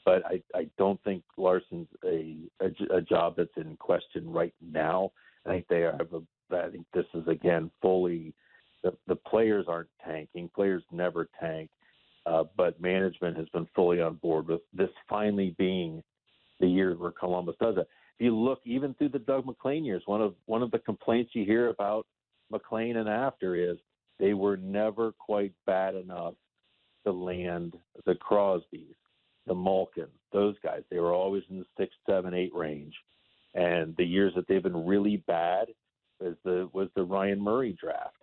But I don't think Larson's a job that's in question right now. I think I think this is, again, fully the players aren't tanking. Players never tank. But management has been fully on board with this finally being the year where Columbus does it. If you look even through the Doug McLean years, one of the complaints you hear about McLean and after is they were never quite bad enough to land the Crosbys, the Malkin, those guys. They were always in the 6, 7, 8 range. And the years that they've been really bad was the Ryan Murray draft.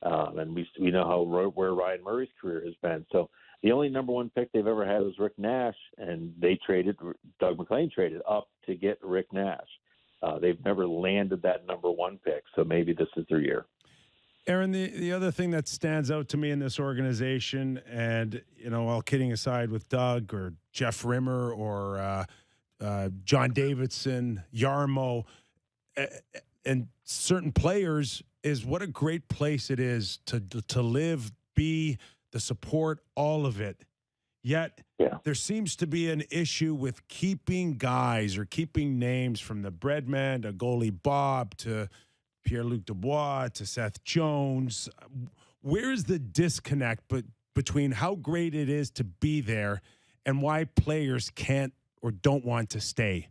And we know where Ryan Murray's career has been. So the only number one pick they've ever had was Rick Nash, and Doug McLean traded up to get Rick Nash. They've never landed that number one pick, so maybe this is their year. Aaron, the other thing that stands out to me in this organization, and, all kidding aside with Doug or Jeff Rimmer or John Davidson, Yarmo, and certain players, is what a great place it is to live, be, the support, all of it. Yet there seems to be an issue with keeping guys or keeping names, from the Breadman to Goalie Bob to Pierre-Luc Dubois to Seth Jones. Where is the disconnect between how great it is to be there and why players can't or don't want to stay?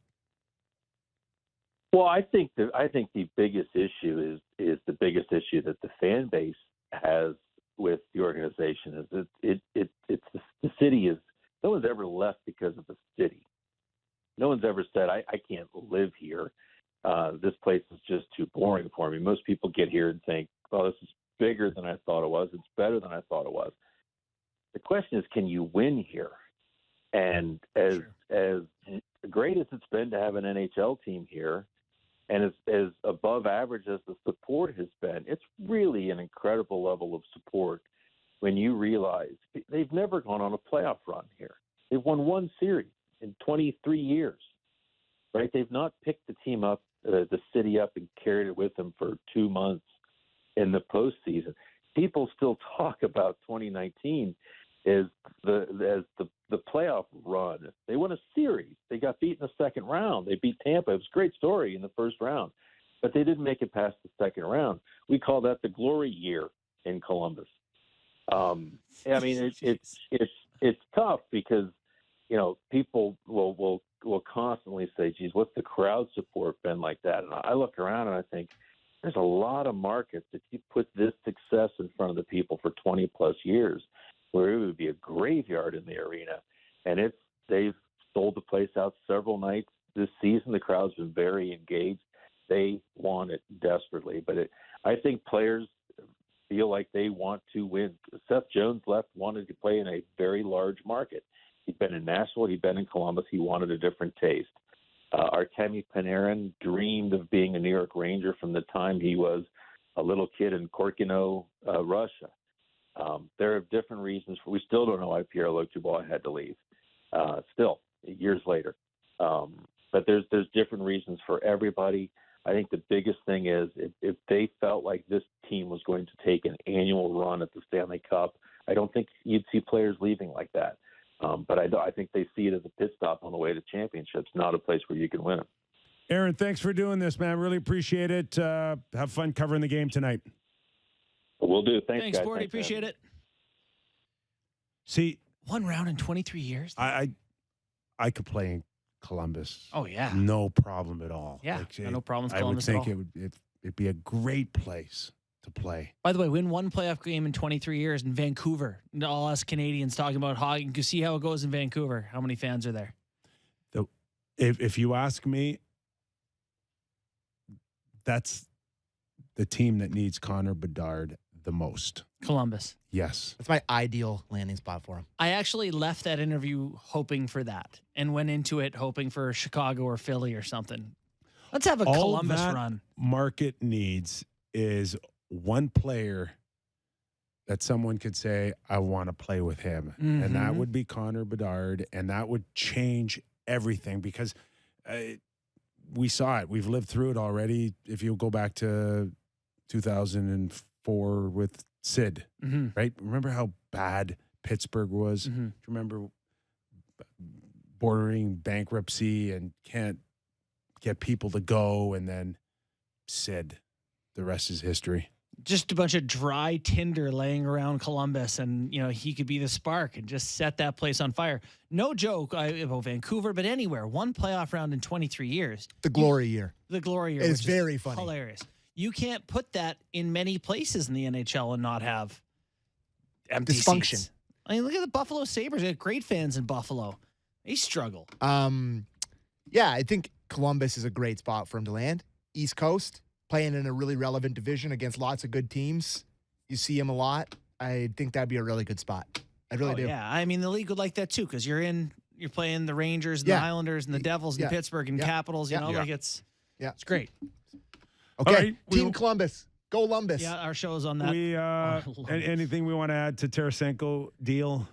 Well, I think the biggest issue is the biggest issue that the fan base has with the organization. Is the city is, no one's ever left because of the city. No one's ever said, I can't live here. This place is just too boring for me. Most people get here and think, well, this is bigger than I thought it was. It's better than I thought it was. The question is, can you win here? And as great as it's been to have an NHL team here, and as above average as the support has been, it's really an incredible level of support when you realize they've never gone on a playoff run here. They've won one series in 23 years, right? They've not picked the team up, the city up, and carried it with them for 2 months in the postseason. People still talk about 2019 as the playoff run. They won a series. They got beat in the second round. They beat Tampa. It was a great story in the first round, but they didn't make it past the second round. We call that the glory year in Columbus. I mean, it's tough because people will constantly say, "Geez, what's the crowd support been like that?" And I look around and I think there's a lot of markets that you put this success in front of the people for 20 plus years, where it would be a graveyard in the arena. And they've sold the place out several nights this season. The crowd's been very engaged. They want it desperately. But I think players feel like they want to win. Seth Jones wanted to play in a very large market. He'd been in Nashville. He'd been in Columbus. He wanted a different taste. Artemi Panarin dreamed of being a New York Ranger from the time he was a little kid in Korkino, Russia. There are different reasons. We still don't know why Pierre-Luc Dubois had to leave. Still, years later. But there's different reasons for everybody. I think the biggest thing is if they felt like this team was going to take an annual run at the Stanley Cup, I don't think you'd see players leaving like that. But I think they see it as a pit stop on the way to championships, not a place where you can win them. Aaron, thanks for doing this, man. Really appreciate it. Have fun covering the game tonight. We'll do. Thanks guys. Sporty. Appreciate it. See, one round in 23 years. I could play in Columbus. Oh yeah, no problem at all. Yeah, no problems. Columbus I would think it'd be a great place to play. By the way, win one playoff game in 23 years in Vancouver. All us Canadians talking about how you can see how it goes in Vancouver. How many fans are there? If you ask me, that's the team that needs Connor Bedard the most. Columbus. Yes. That's my ideal landing spot for him. I actually left that interview hoping for that and went into it hoping for Chicago or Philly or something. Let's have a Columbus run. Market needs is one player that someone could say, I want to play with him. Mm-hmm. And that would be Connor Bedard. And that would change everything because we saw it. We've lived through it already. If you go back to 2004 with Sid, right? Remember how bad Pittsburgh was? Do you remember bordering bankruptcy and can't get people to go? And then Sid, the rest is history. Just a bunch of dry tinder laying around Columbus, and he could be the spark and just set that place on fire. No joke about Vancouver, but anywhere. One playoff round in 23 years. The glory year. The glory year. It's very funny. Hilarious. You can't put that in many places in the NHL and not have empty dysfunction. Seats. I mean, look at the Buffalo Sabres. They have great fans in Buffalo. They struggle. Yeah, I think Columbus is a great spot for him to land. East Coast, playing in a really relevant division against lots of good teams. You see him a lot. I think that'd be a really good spot. I really do. Yeah, I mean, the league would like that too because you're playing the Rangers and the Islanders and the Devils and the Pittsburgh and Capitals. It's great. Okay, right, Team Columbus. Go Lumbus. Yeah, our show is on that. Anything we want to add to Tarasenko deal?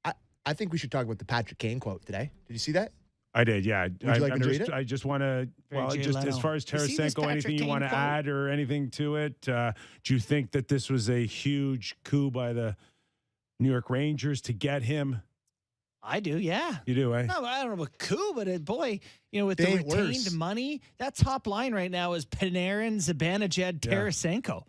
I think we should talk about the Patrick Kane quote today. Did you see that? I did, yeah. Would you like me to read it? I just want to, as far as Tarasenko, anything you want to add or anything to it? Do you think that this was a huge coup by the New York Rangers to get him? I do, yeah. You do, eh? No, I don't know about coup, but with the retained money, that top line right now is Panarin, Zibanejad, Tarasenko.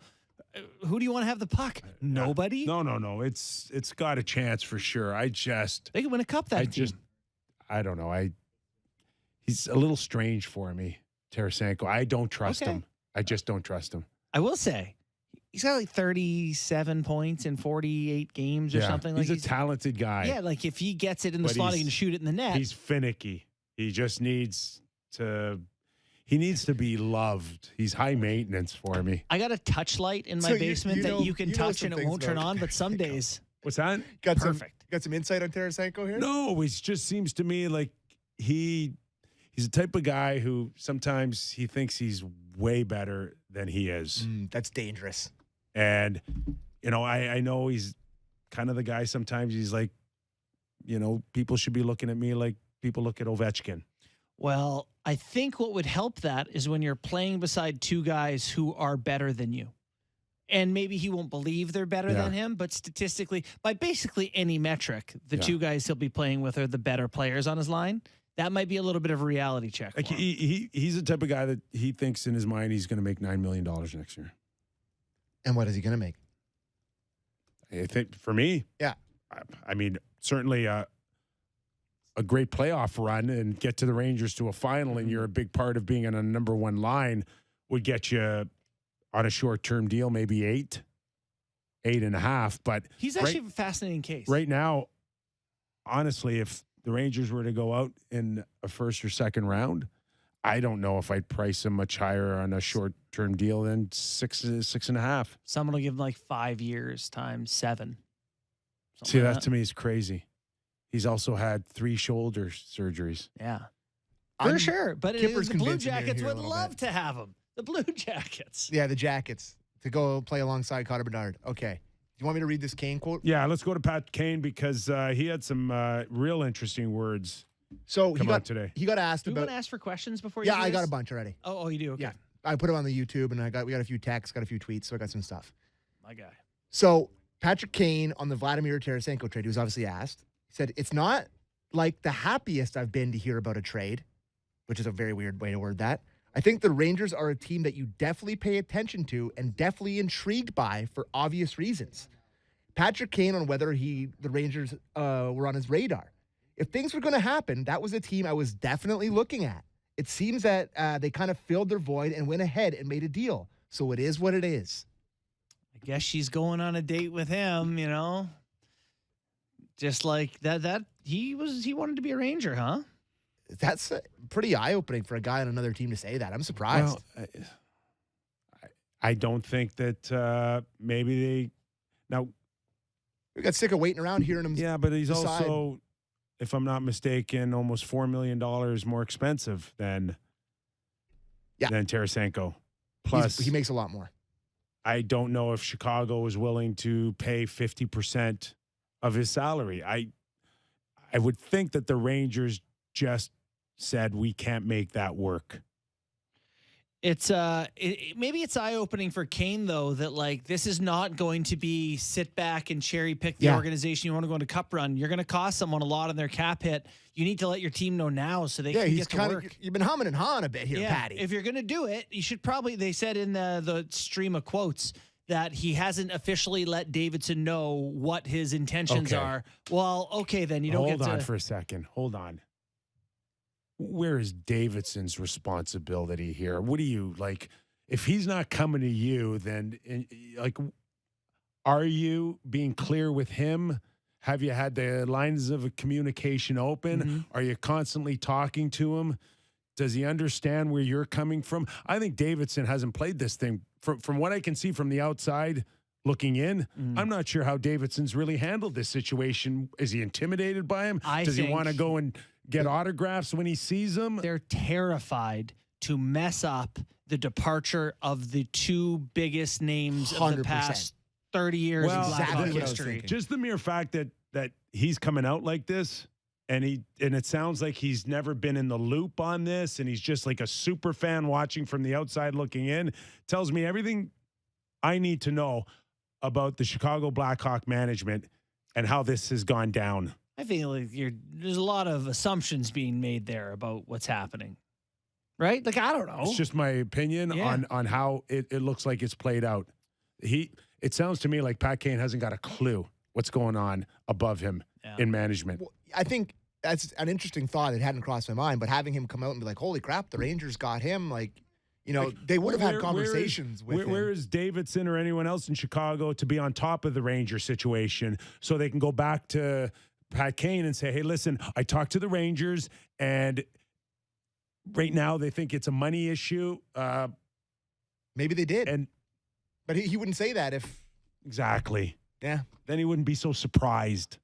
Who do you want to have the puck? Nobody? No. It's got a chance for sure. They could win a cup I don't know. He's a little strange for me, Tarasenko. I don't trust him. I just don't trust him. I will say, he's got like 37 points in 48 games or something. He's a talented guy. Yeah, like if he gets it in the slot, he can shoot it in the net. He's finicky. He just needs to... He needs to be loved. He's high maintenance for me. I got a touch light in my basement that you can touch and it won't turn on, but some days... What's that? Perfect. Got some insight on Tarasenko here? No, it just seems to me like he's the type of guy who sometimes he thinks he's way better than he is. That's dangerous. And, I know he's kind of the guy sometimes he's like, people should be looking at me like people look at Ovechkin. Well, I think what would help that is when you're playing beside two guys who are better than you. And maybe he won't believe they're better than him, but statistically, by basically any metric, the two guys he'll be playing with are the better players on his line. That might be a little bit of a reality check. Like he's the type of guy that he thinks in his mind he's going to make $9 million next year. And what is he going to make? I think for me, I mean, certainly a great playoff run and get to the Rangers to a final, and you're a big part of being on a number one line would get you on a short-term deal, maybe 8.5. But he's actually a fascinating case. Right now, honestly, if the Rangers were to go out in a first or second round, I don't know if I'd price him much higher on a short-term deal than 6.5. Someone will give him like 5 years times 7. See, that to me is crazy. He's also had 3 shoulder surgeries. Yeah. For sure. But Kipper's the Blue convincing me Jackets here a would little love bit. to have him. The Blue Jackets. Yeah, the Jackets to go play alongside Connor Bedard. Okay. Do you want me to read this Kane quote? Yeah, let's go to Pat Kane because he had some real interesting words So come out today. He got asked Do you about. want to ask for questions before you Yeah, do I got this? a bunch already. Oh, you do? Okay. Yeah, I put it on the YouTube, and we got a few texts, got a few tweets, so I got some stuff. My guy. So Patrick Kane on the Vladimir Tarasenko trade, he was obviously asked. He said, "It's not like the happiest I've been to hear about a trade," which is a very weird way to word that. "I think the Rangers are a team that you definitely pay attention to and definitely intrigued by for obvious reasons." Patrick Kane on whether the Rangers were on his radar. "If things were going to happen, that was a team I was definitely looking at. It seems that they kind of filled their void and went ahead and made a deal. So it is what it is." I guess she's going on a date with him, Just like that he wanted to be a Ranger, huh? That's pretty eye-opening for a guy on another team to say that. I'm surprised. Well, I don't think that maybe they now. We got sick of waiting around hearing him. Yeah, but he's decide. also, if I'm not mistaken, almost $4 million more expensive than Tarasenko. Plus, he makes a lot more. I don't know if Chicago is willing to pay 50% of his salary. I would think that the Rangers just said we can't make that work. It's maybe it's eye-opening for Kane though that like this is not going to be sit back and cherry pick the organization you want to go into cup run. You're going to cost someone a lot on their cap hit. You need to let your team know now so they can get to work. You've been humming and hawing a bit here, Patty. If you're going to do it, you should probably. They said in the stream of quotes that he hasn't officially let Davidson know what his intentions are. Well, okay, then you don't Hold get to. on for a second. Hold on. Where is Davidson's responsibility here? What do you like? If he's not coming to you, then like, are you being clear with him? Have you had the lines of communication open? Mm-hmm. Are you constantly talking to him? Does he understand where you're coming from? I think Davidson hasn't played this thing. From what I can see from the outside looking in, I'm not sure how Davidson's really handled this situation. Is he intimidated by him? Does he want to go and get autographs when he sees them? They're terrified to mess up the departure of the 2 biggest names of the 100%. past 30 years of Blackhawk history. Just the mere fact that he's coming out like this, and it sounds like he's never been in the loop on this, and he's just like a super fan watching from the outside looking in, tells me everything I need to know about the Chicago Blackhawk management and how this has gone down. I feel like there's a lot of assumptions being made there about what's happening, right? Like, I don't know. It's just my opinion on how it looks like it's played out. It sounds to me like Pat Kane hasn't got a clue what's going on above him in management. Well, I think that's an interesting thought. It hadn't crossed my mind, but having him come out and be like, "Holy crap, the Rangers got him!" Like, they would have had conversations with him. Where is Davidson or anyone else in Chicago to be on top of the Ranger situation so they can go back to Pat Kane and say, "Hey, listen, I talked to the Rangers, and right now they think it's a money issue." Maybe they did, but he wouldn't say that if exactly. Yeah, then he wouldn't be so surprised.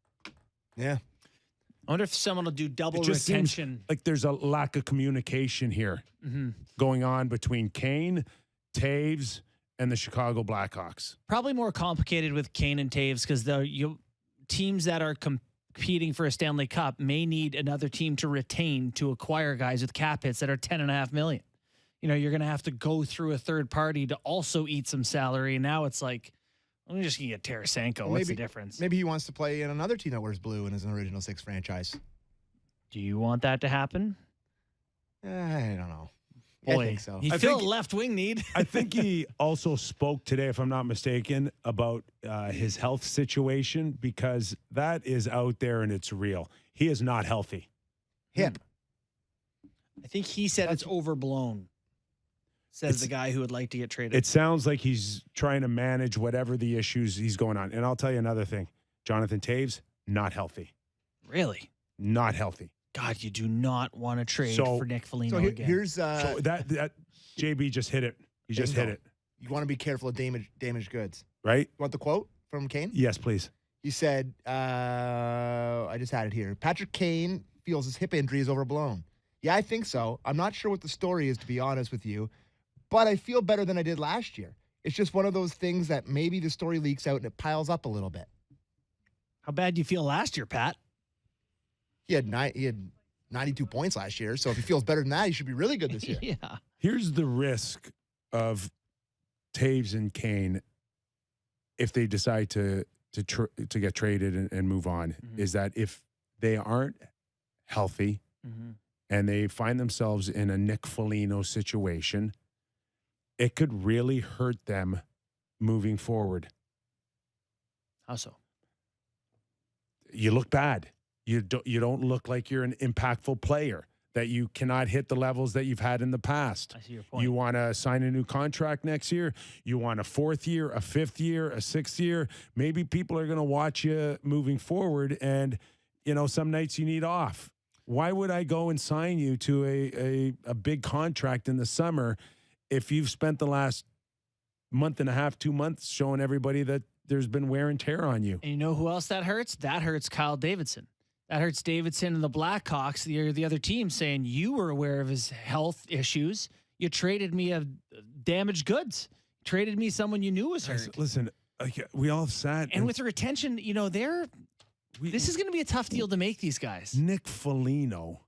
Yeah, I wonder if someone will do double it just retention. Seems like there's a lack of communication here going on between Kane, Taves, and the Chicago Blackhawks. Probably more complicated with Kane and Taves because the teams that are competing for a Stanley Cup may need another team to retain to acquire guys with cap hits that are $10.5 million. You're going to have to go through a third party to also eat some salary. And now it's like, I'm just going to get Tarasenko. Well, what's the difference? Maybe he wants to play in another team that wears blue in his original 6 franchise. Do you want that to happen? I don't know. Boy, I think so. He's still a left wing need. I think he also spoke today, if I'm not mistaken, about his health situation because that is out there and it's real. He is not healthy. Hip. I think he said it's overblown. Says the guy who would like to get traded. It sounds like he's trying to manage whatever the issues he's going on. And I'll tell you another thing. Jonathan Taves, not healthy. Really? Not healthy. God, you do not want to trade for Nick Foligno again. Here's so that JB just hit it. He just hit it. You want to be careful of damaged goods. Right? You want the quote from Kane? Yes, please. He said, I just had it here. Patrick Kane feels his hip injury is overblown. Yeah, I think so. I'm not sure what the story is, to be honest with you, but I feel better than I did last year. It's just one of those things that maybe the story leaks out and it piles up a little bit. How bad do you feel last year, Pat? He had 92 points last year, so if he feels better than that, he should be really good this year. Yeah. Here's the risk of Taves and Kane if they decide to get traded and move on, is that if they aren't healthy and they find themselves in a Nick Foligno situation, it could really hurt them moving forward. How so? You look bad. You don't look like you're an impactful player, that you cannot hit the levels that you've had in the past. I see your point. You want to sign a new contract next year. You want a 4th year, a 5th year, a 6th year. Maybe people are going to watch you moving forward, and, some nights you need off. Why would I go and sign you to a big contract in the summer if you've spent the last month and a half, 2 months showing everybody that there's been wear and tear on you? And you know who else that hurts? That hurts Kyle Davidson. That hurts Davidson and the Blackhawks, the other team, saying you were aware of his health issues. You traded me a damaged goods. Traded me someone you knew was hurt. Listen, we all sat. And with the retention, this is going to be a tough deal to make these guys. Nick Foligno.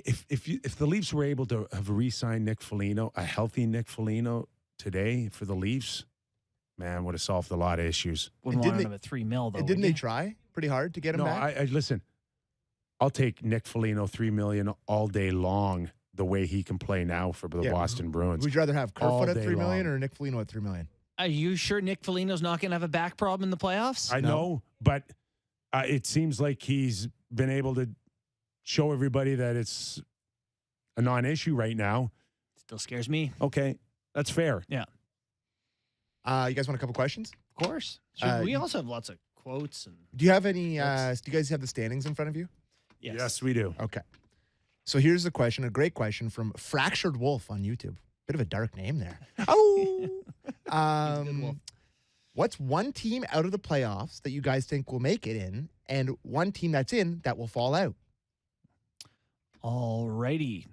If the Leafs were able to have re-signed Nick Foligno, a healthy Nick Foligno today for the Leafs, man, would have solved a lot of issues. Wouldn't want him at $3 million, though. Didn't they try pretty hard to get him back? No, listen. I'll take Nick Foligno $3 million all day long. The way he can play now for the Boston Bruins. Would you rather have Kerfoot at $3 million or Nick Foligno at $3 million? Are you sure Nick Foligno's not going to have a back problem in the playoffs? I know, but it seems like he's been able to show everybody that it's a non-issue right now. Still scares me. Okay, that's fair. Yeah. You guys want a couple questions? Of course. Sure. We also have lots of quotes. And do you have any? Do you guys have the standings in front of you? Yes, we do. Okay. So here's the question, a great question from Fractured Wolf on YouTube. Bit of a dark name there. What's one team out of the playoffs that you guys think will make it in, and one team that's in that will fall out? Alrighty.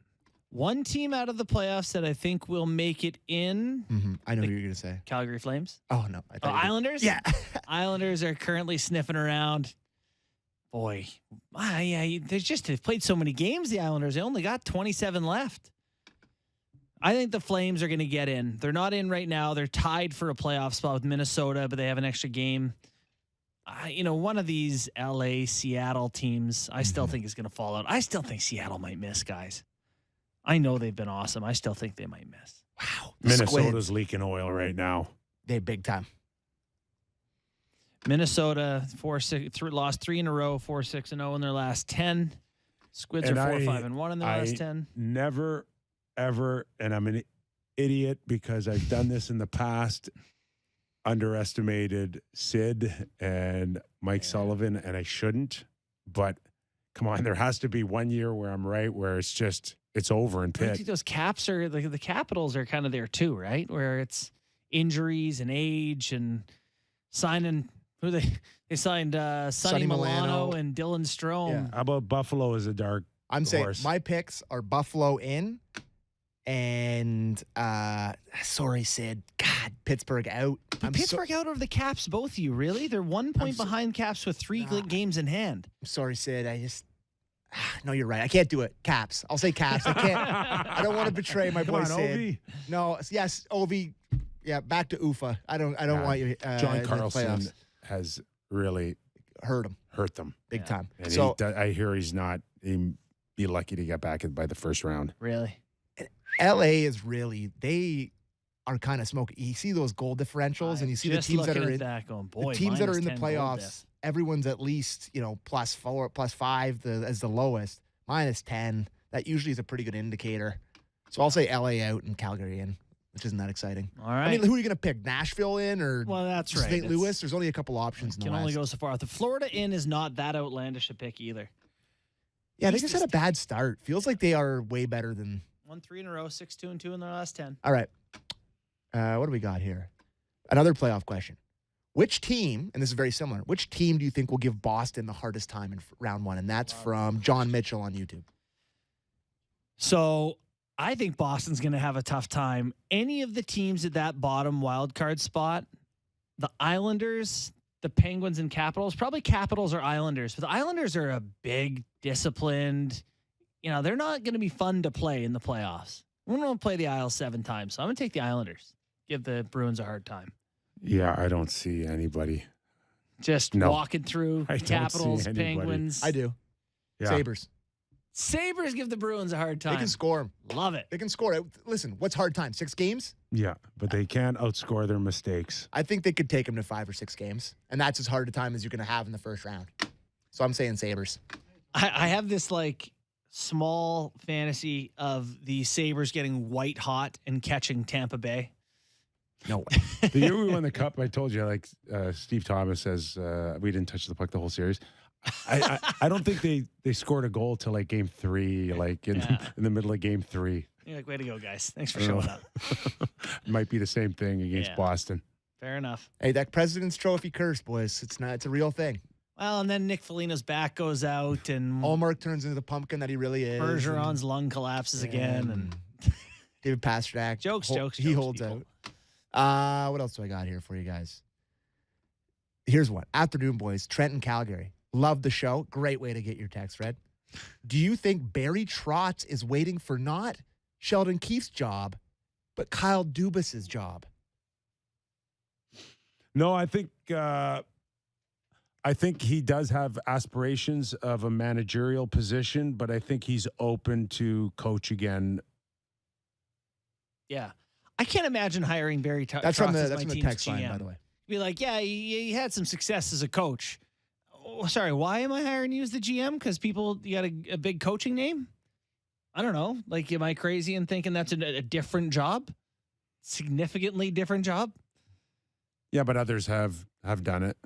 One team out of the playoffs that I think will make it in. I know who you're going to say. Calgary Flames. Oh, no. Islanders? Yeah. Islanders are currently sniffing around. Boy. They've played so many games, the Islanders. They only got 27 left. I think the Flames are going to get in. They're not in right now. They're tied for a playoff spot with Minnesota, but they have an extra game. One of these LA, Seattle teams, I still think is going to fall out. I still think Seattle might miss, guys. I know they've been awesome. I still think they might miss. Wow. Minnesota's leaking oil right now. They big time. Minnesota 4-6 lost 3 in a row, 4-6-0 in their last 10. Squids are 4-5-1 in their last 10. Never, ever, and I'm an idiot because I've done this in the past, underestimated Sid and Mike Sullivan, and I shouldn't. But come on, there has to be one year where I'm right, where it's over in Pitt. I think those caps are the Capitals are kind of there too, right? Where it's injuries and age and signing. Who they signed Sonny Milano and Dylan Strome. Yeah. How about Buffalo as a dark I'm horse? saying my picks are Buffalo in and sorry, Sid. God, Pittsburgh out. Pittsburgh out over the Caps, both of you, really? They're 1 point behind Caps with 3 games in hand. I'm sorry, Sid. No, you're right. I can't do it. Caps. I'll say Caps. I can't. I don't want to betray my boy Sid. Ovi. No, yes, Ovi. Yeah, back to Ufa. I don't want you. John Carlson has really hurt them big time. And so I hear he'd be lucky to get back by the first round. Really? LA is really, they are kind of smoky. You see those goal differentials, and you see the teams that are in the teams that are in the playoffs. Everyone's at least +4, +5 as the lowest. -10. That usually is a pretty good indicator. So I'll say LA out and Calgary in, which isn't that exciting. All right. I mean, who are you going to pick? Nashville in or that's right. St. Louis? There's only a couple options in the Can West. only go so far. The Florida in is not that outlandish a pick either. Yeah, they just had a bad start. Feels like they are way better than. 1-3 in a row, 6-2-2 in their last 10. All right. What do we got here? Another playoff question. Which team, and this is very similar, which team do you think will give Boston the hardest time in round one? And that's from John Mitchell on YouTube. So I think Boston's going to have a tough time. Any of the teams at that bottom wild card spot, the Islanders, the Penguins, and Capitals, probably Capitals or Islanders. But the Islanders are a big, disciplined, they're not going to be fun to play in the playoffs. We're going to play the Isles 7 times. So I'm going to take the Islanders. Give the Bruins a hard time. Yeah, I don't see anybody. Just walking through Capitals, see anybody. Penguins. I do. Yeah. Sabres give the Bruins a hard time. They can score 'em. Love it. They can score. Listen, what's hard time? 6 games? Yeah, but they can't outscore their mistakes. I think they could take them to 5 or 6 games, and that's as hard a time as you're going to have in the first round. So I'm saying Sabres. I have this small fantasy of the Sabres getting white hot and catching Tampa Bay. No way. The year we won the Cup, I told you, Steve Thomas says, we didn't touch the puck the whole series. I don't think they scored a goal till game 3, in the middle of game 3. You're way to go, guys. Thanks for showing up. Might be the same thing against Boston. Fair enough. Hey, that President's Trophy curse, boys. It's a real thing. Well, and then Nick Foligno's back goes out, and Allmark turns into the pumpkin that he really is. Bergeron's lung collapses again, and David Pastrnak. Jokes. He holds people. out. What else do I got here for you guys? Here's one. Afternoon, boys. Trenton, Calgary. Love the show. Great way to get your text, Fred. Do you think Barry Trotz is waiting for not Sheldon Keefe's job, but Kyle Dubas' job? No, I think he does have aspirations of a managerial position, but I think he's open to coach again. Yeah. I can't imagine hiring Barry Trotz. That's from the team's text GM. line, by the way. Be like, yeah, he had some success as a coach. Oh, sorry, why am I hiring you as the GM? Because you got a big coaching name? I don't know. Am I crazy in thinking that's a different job? Significantly different job? Yeah, but others have done it,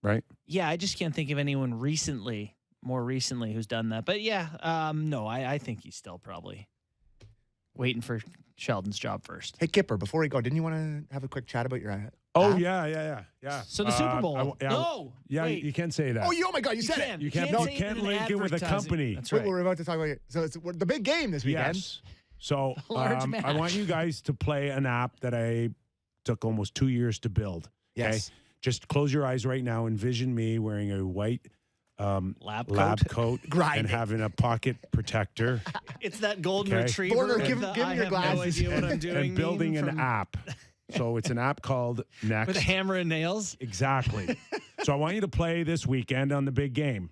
right? Yeah, I just can't think of anyone more recently who's done that. But yeah, no, I think he's still probably waiting for Sheldon's job first. Hey, Kyper, before we go, didn't you want to have a quick chat about your app? Yeah. So the Super Bowl. Wait. You can't say that. Oh my God, you said it. You can't link it with a company. That's right. We're about to talk about it. So it's the big game this weekend. Yes. So Large match. I want you guys to play an app that I took almost 2 years to build. Yes. Okay? Just close your eyes right now. Envision me wearing a white lab coat and having a pocket protector. It's that golden retriever. Border, give him your glasses. No idea what I'm doing. And building an app. So it's an app called Next. With a hammer and nails? Exactly. So I want you to play this weekend on the big game.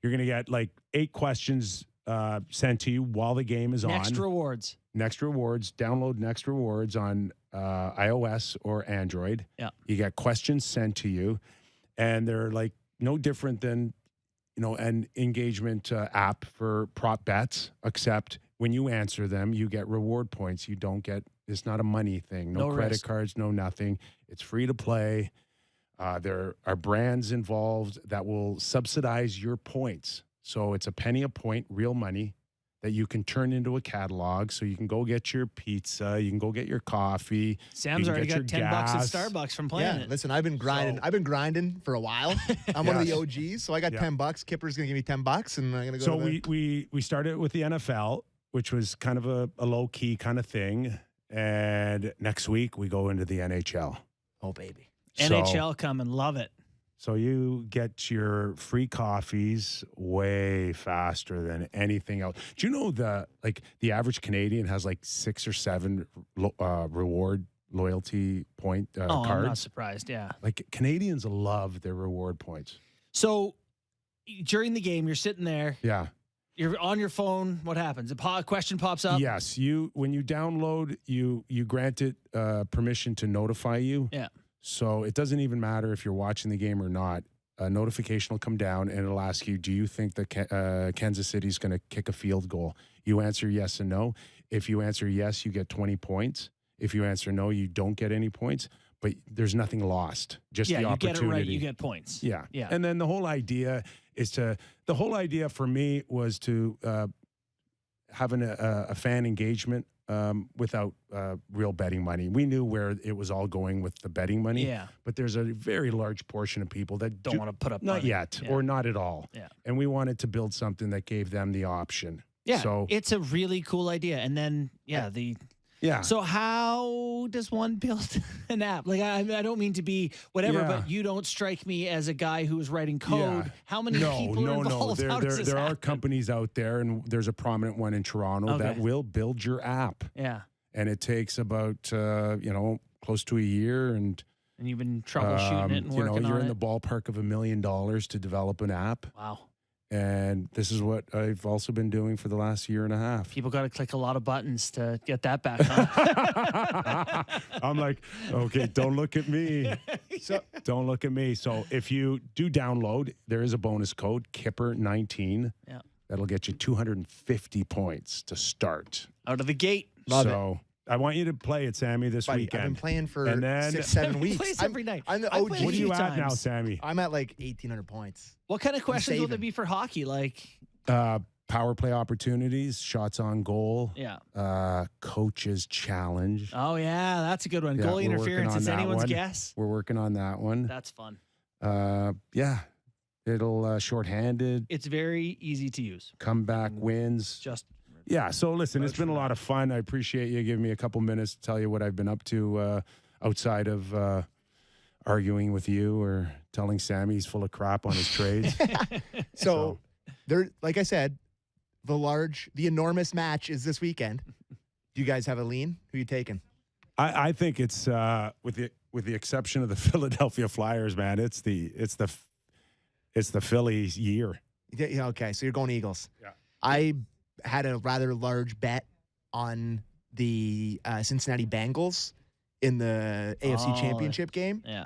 You're going to get 8 questions sent to you while the game is on. Next Rewards. Download Next Rewards on iOS or Android. Yeah. You get questions sent to you, and they're no different than an engagement app for prop bets, except when you answer them, you get reward points. You don't get. It's not a money thing. No credit risk. cards. No nothing. It's free to play. There are brands involved that will subsidize your points. So it's a penny a point, real money, that you can turn into a catalog. So you can go get your pizza, you can go get your coffee. Sam's already got $10 at Starbucks from playing it. Listen, I've been grinding for a while. I'm one of the OGs, so I got $10. Kipper's gonna give me $10, and I'm gonna go. So we started with the NFL, which was kind of a low key kind of thing, and next week we go into the NHL. Oh baby, NHL coming, love it. So you get your free coffees way faster than anything else. Do you know the average Canadian has 6 or 7 reward loyalty point cards? I'm not surprised. Yeah, Canadians love their reward points. So during the game, you're sitting there. Yeah. You're on your phone. What happens? A question pops up. Yes. When you download, you grant it permission to notify you. Yeah. So it doesn't even matter if you're watching the game or not. A notification will come down and it'll ask you, do you think that Kansas City is going to kick a field goal? You answer yes and no. If you answer yes, you get 20 points. If you answer no, you don't get any points. But there's nothing lost. Just the opportunity. You get it right, you get points. Yeah. Yeah. And then the whole idea for me was to having a fan engagement without real betting money. We knew where it was all going with the betting money. Yeah. But there's a very large portion of people that Don't want to put up not money. yet Yeah. or not at all. Yeah. And we wanted to build something that gave them the option. Yeah, So it's a really cool idea. And then, yeah. So how does one build an app? Like, I don't mean to be whatever, Yeah. but you don't strike me as a guy who's writing code. Yeah. How many people are involved? There, How does this there are happen? companies out there, and there's a prominent one in Toronto that Okay. will build your app. Yeah. And it takes about, close to a year. And you've been troubleshooting it and working you're on in it. the ballpark of $1 million to develop an app. Wow. And this is what I've also been doing for the last year and a half. People got to click a lot of buttons to get that back on. I'm like, okay, don't look at me. Don't look at me. So if you do download, there is a bonus code, Kyper19. Yeah. That'll get you 250 points to start. Out of the gate. Love so I want you to play it, Sammy, this Buddy, weekend. I've been playing for And then- 6-7 weeks. plays every night. I'm the I OG. played a What are few you at now, times. Sammy? I'm at like 1,800 points. What kind of questions will there saving. be for hockey? Like, Power play opportunities, shots on goal, yeah. coaches challenge. Oh, yeah, that's a good one. Yeah, Goalie we're working interference on is that anyone's one. guess. We're working on that one. That's fun. Yeah, it'll shorthanded, It's very easy to use. comeback wins. Just Yeah, so listen, it's been a lot of fun. I appreciate you giving me a couple minutes to tell you what I've been up to outside of arguing with you or telling Sammy he's full of crap on his trades. So there, like I said, the enormous match is this weekend. Do you guys have a lean? Who you taking? I think it's with the exception of the Philadelphia Flyers, man. It's the Phillies year. Yeah, okay, so you're going Eagles. Yeah. I had a rather large bet on the Cincinnati Bengals in the AFC Championship game, yeah.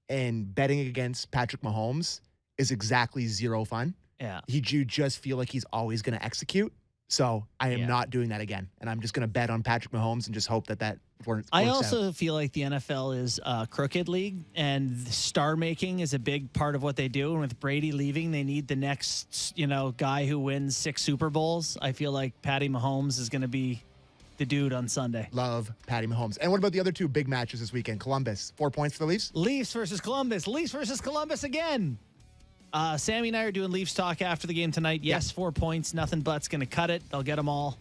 and betting against Patrick Mahomes is exactly zero fun. Yeah. You just feel like he's always going to execute. So I am Yeah. not doing that again, and I'm just going to bet on Patrick Mahomes and just hope that works. I out. also feel like the NFL is a crooked league, and star making is a big part of what they do. And with Brady leaving, they need the next, guy who wins 6 Super Bowls. I feel like Patty Mahomes is going to be the dude on Sunday. Love Patty Mahomes. And what about the other 2 big matches this weekend? Columbus, 4 points for the Leafs. Leafs versus Columbus. Leafs versus Columbus again. Sammy and I are doing Leafs talk after the game tonight. Yes, 4 points. Nothing but's going to cut it. They'll get them all.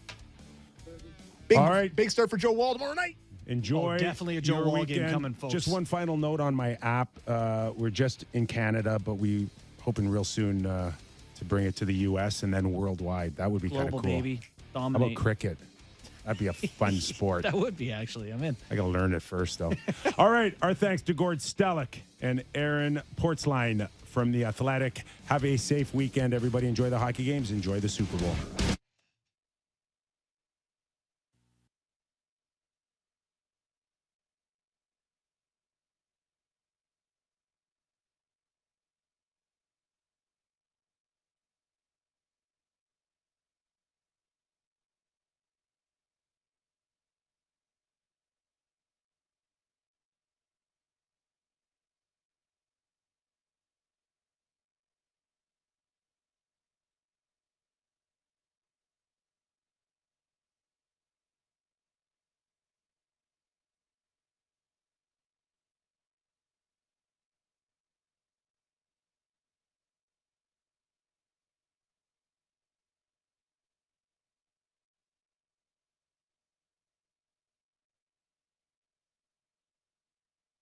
All right. Big start for Joe Wall tomorrow night. Enjoy. Definitely a Joe your Wall weekend. game coming, folks. Just one final note on my app. We're just in Canada, but we hoping real soon to bring it to the U.S. and then worldwide. That would be kind of Global cool. baby. How Dominate. about cricket? That'd be a fun sport. That would be, actually. I'm in. I got to learn it first, though. All right. Our thanks to Gord Stellick and Aaron Portzline from The Athletic. Have a safe weekend, everybody. Enjoy the hockey games. Enjoy the Super Bowl.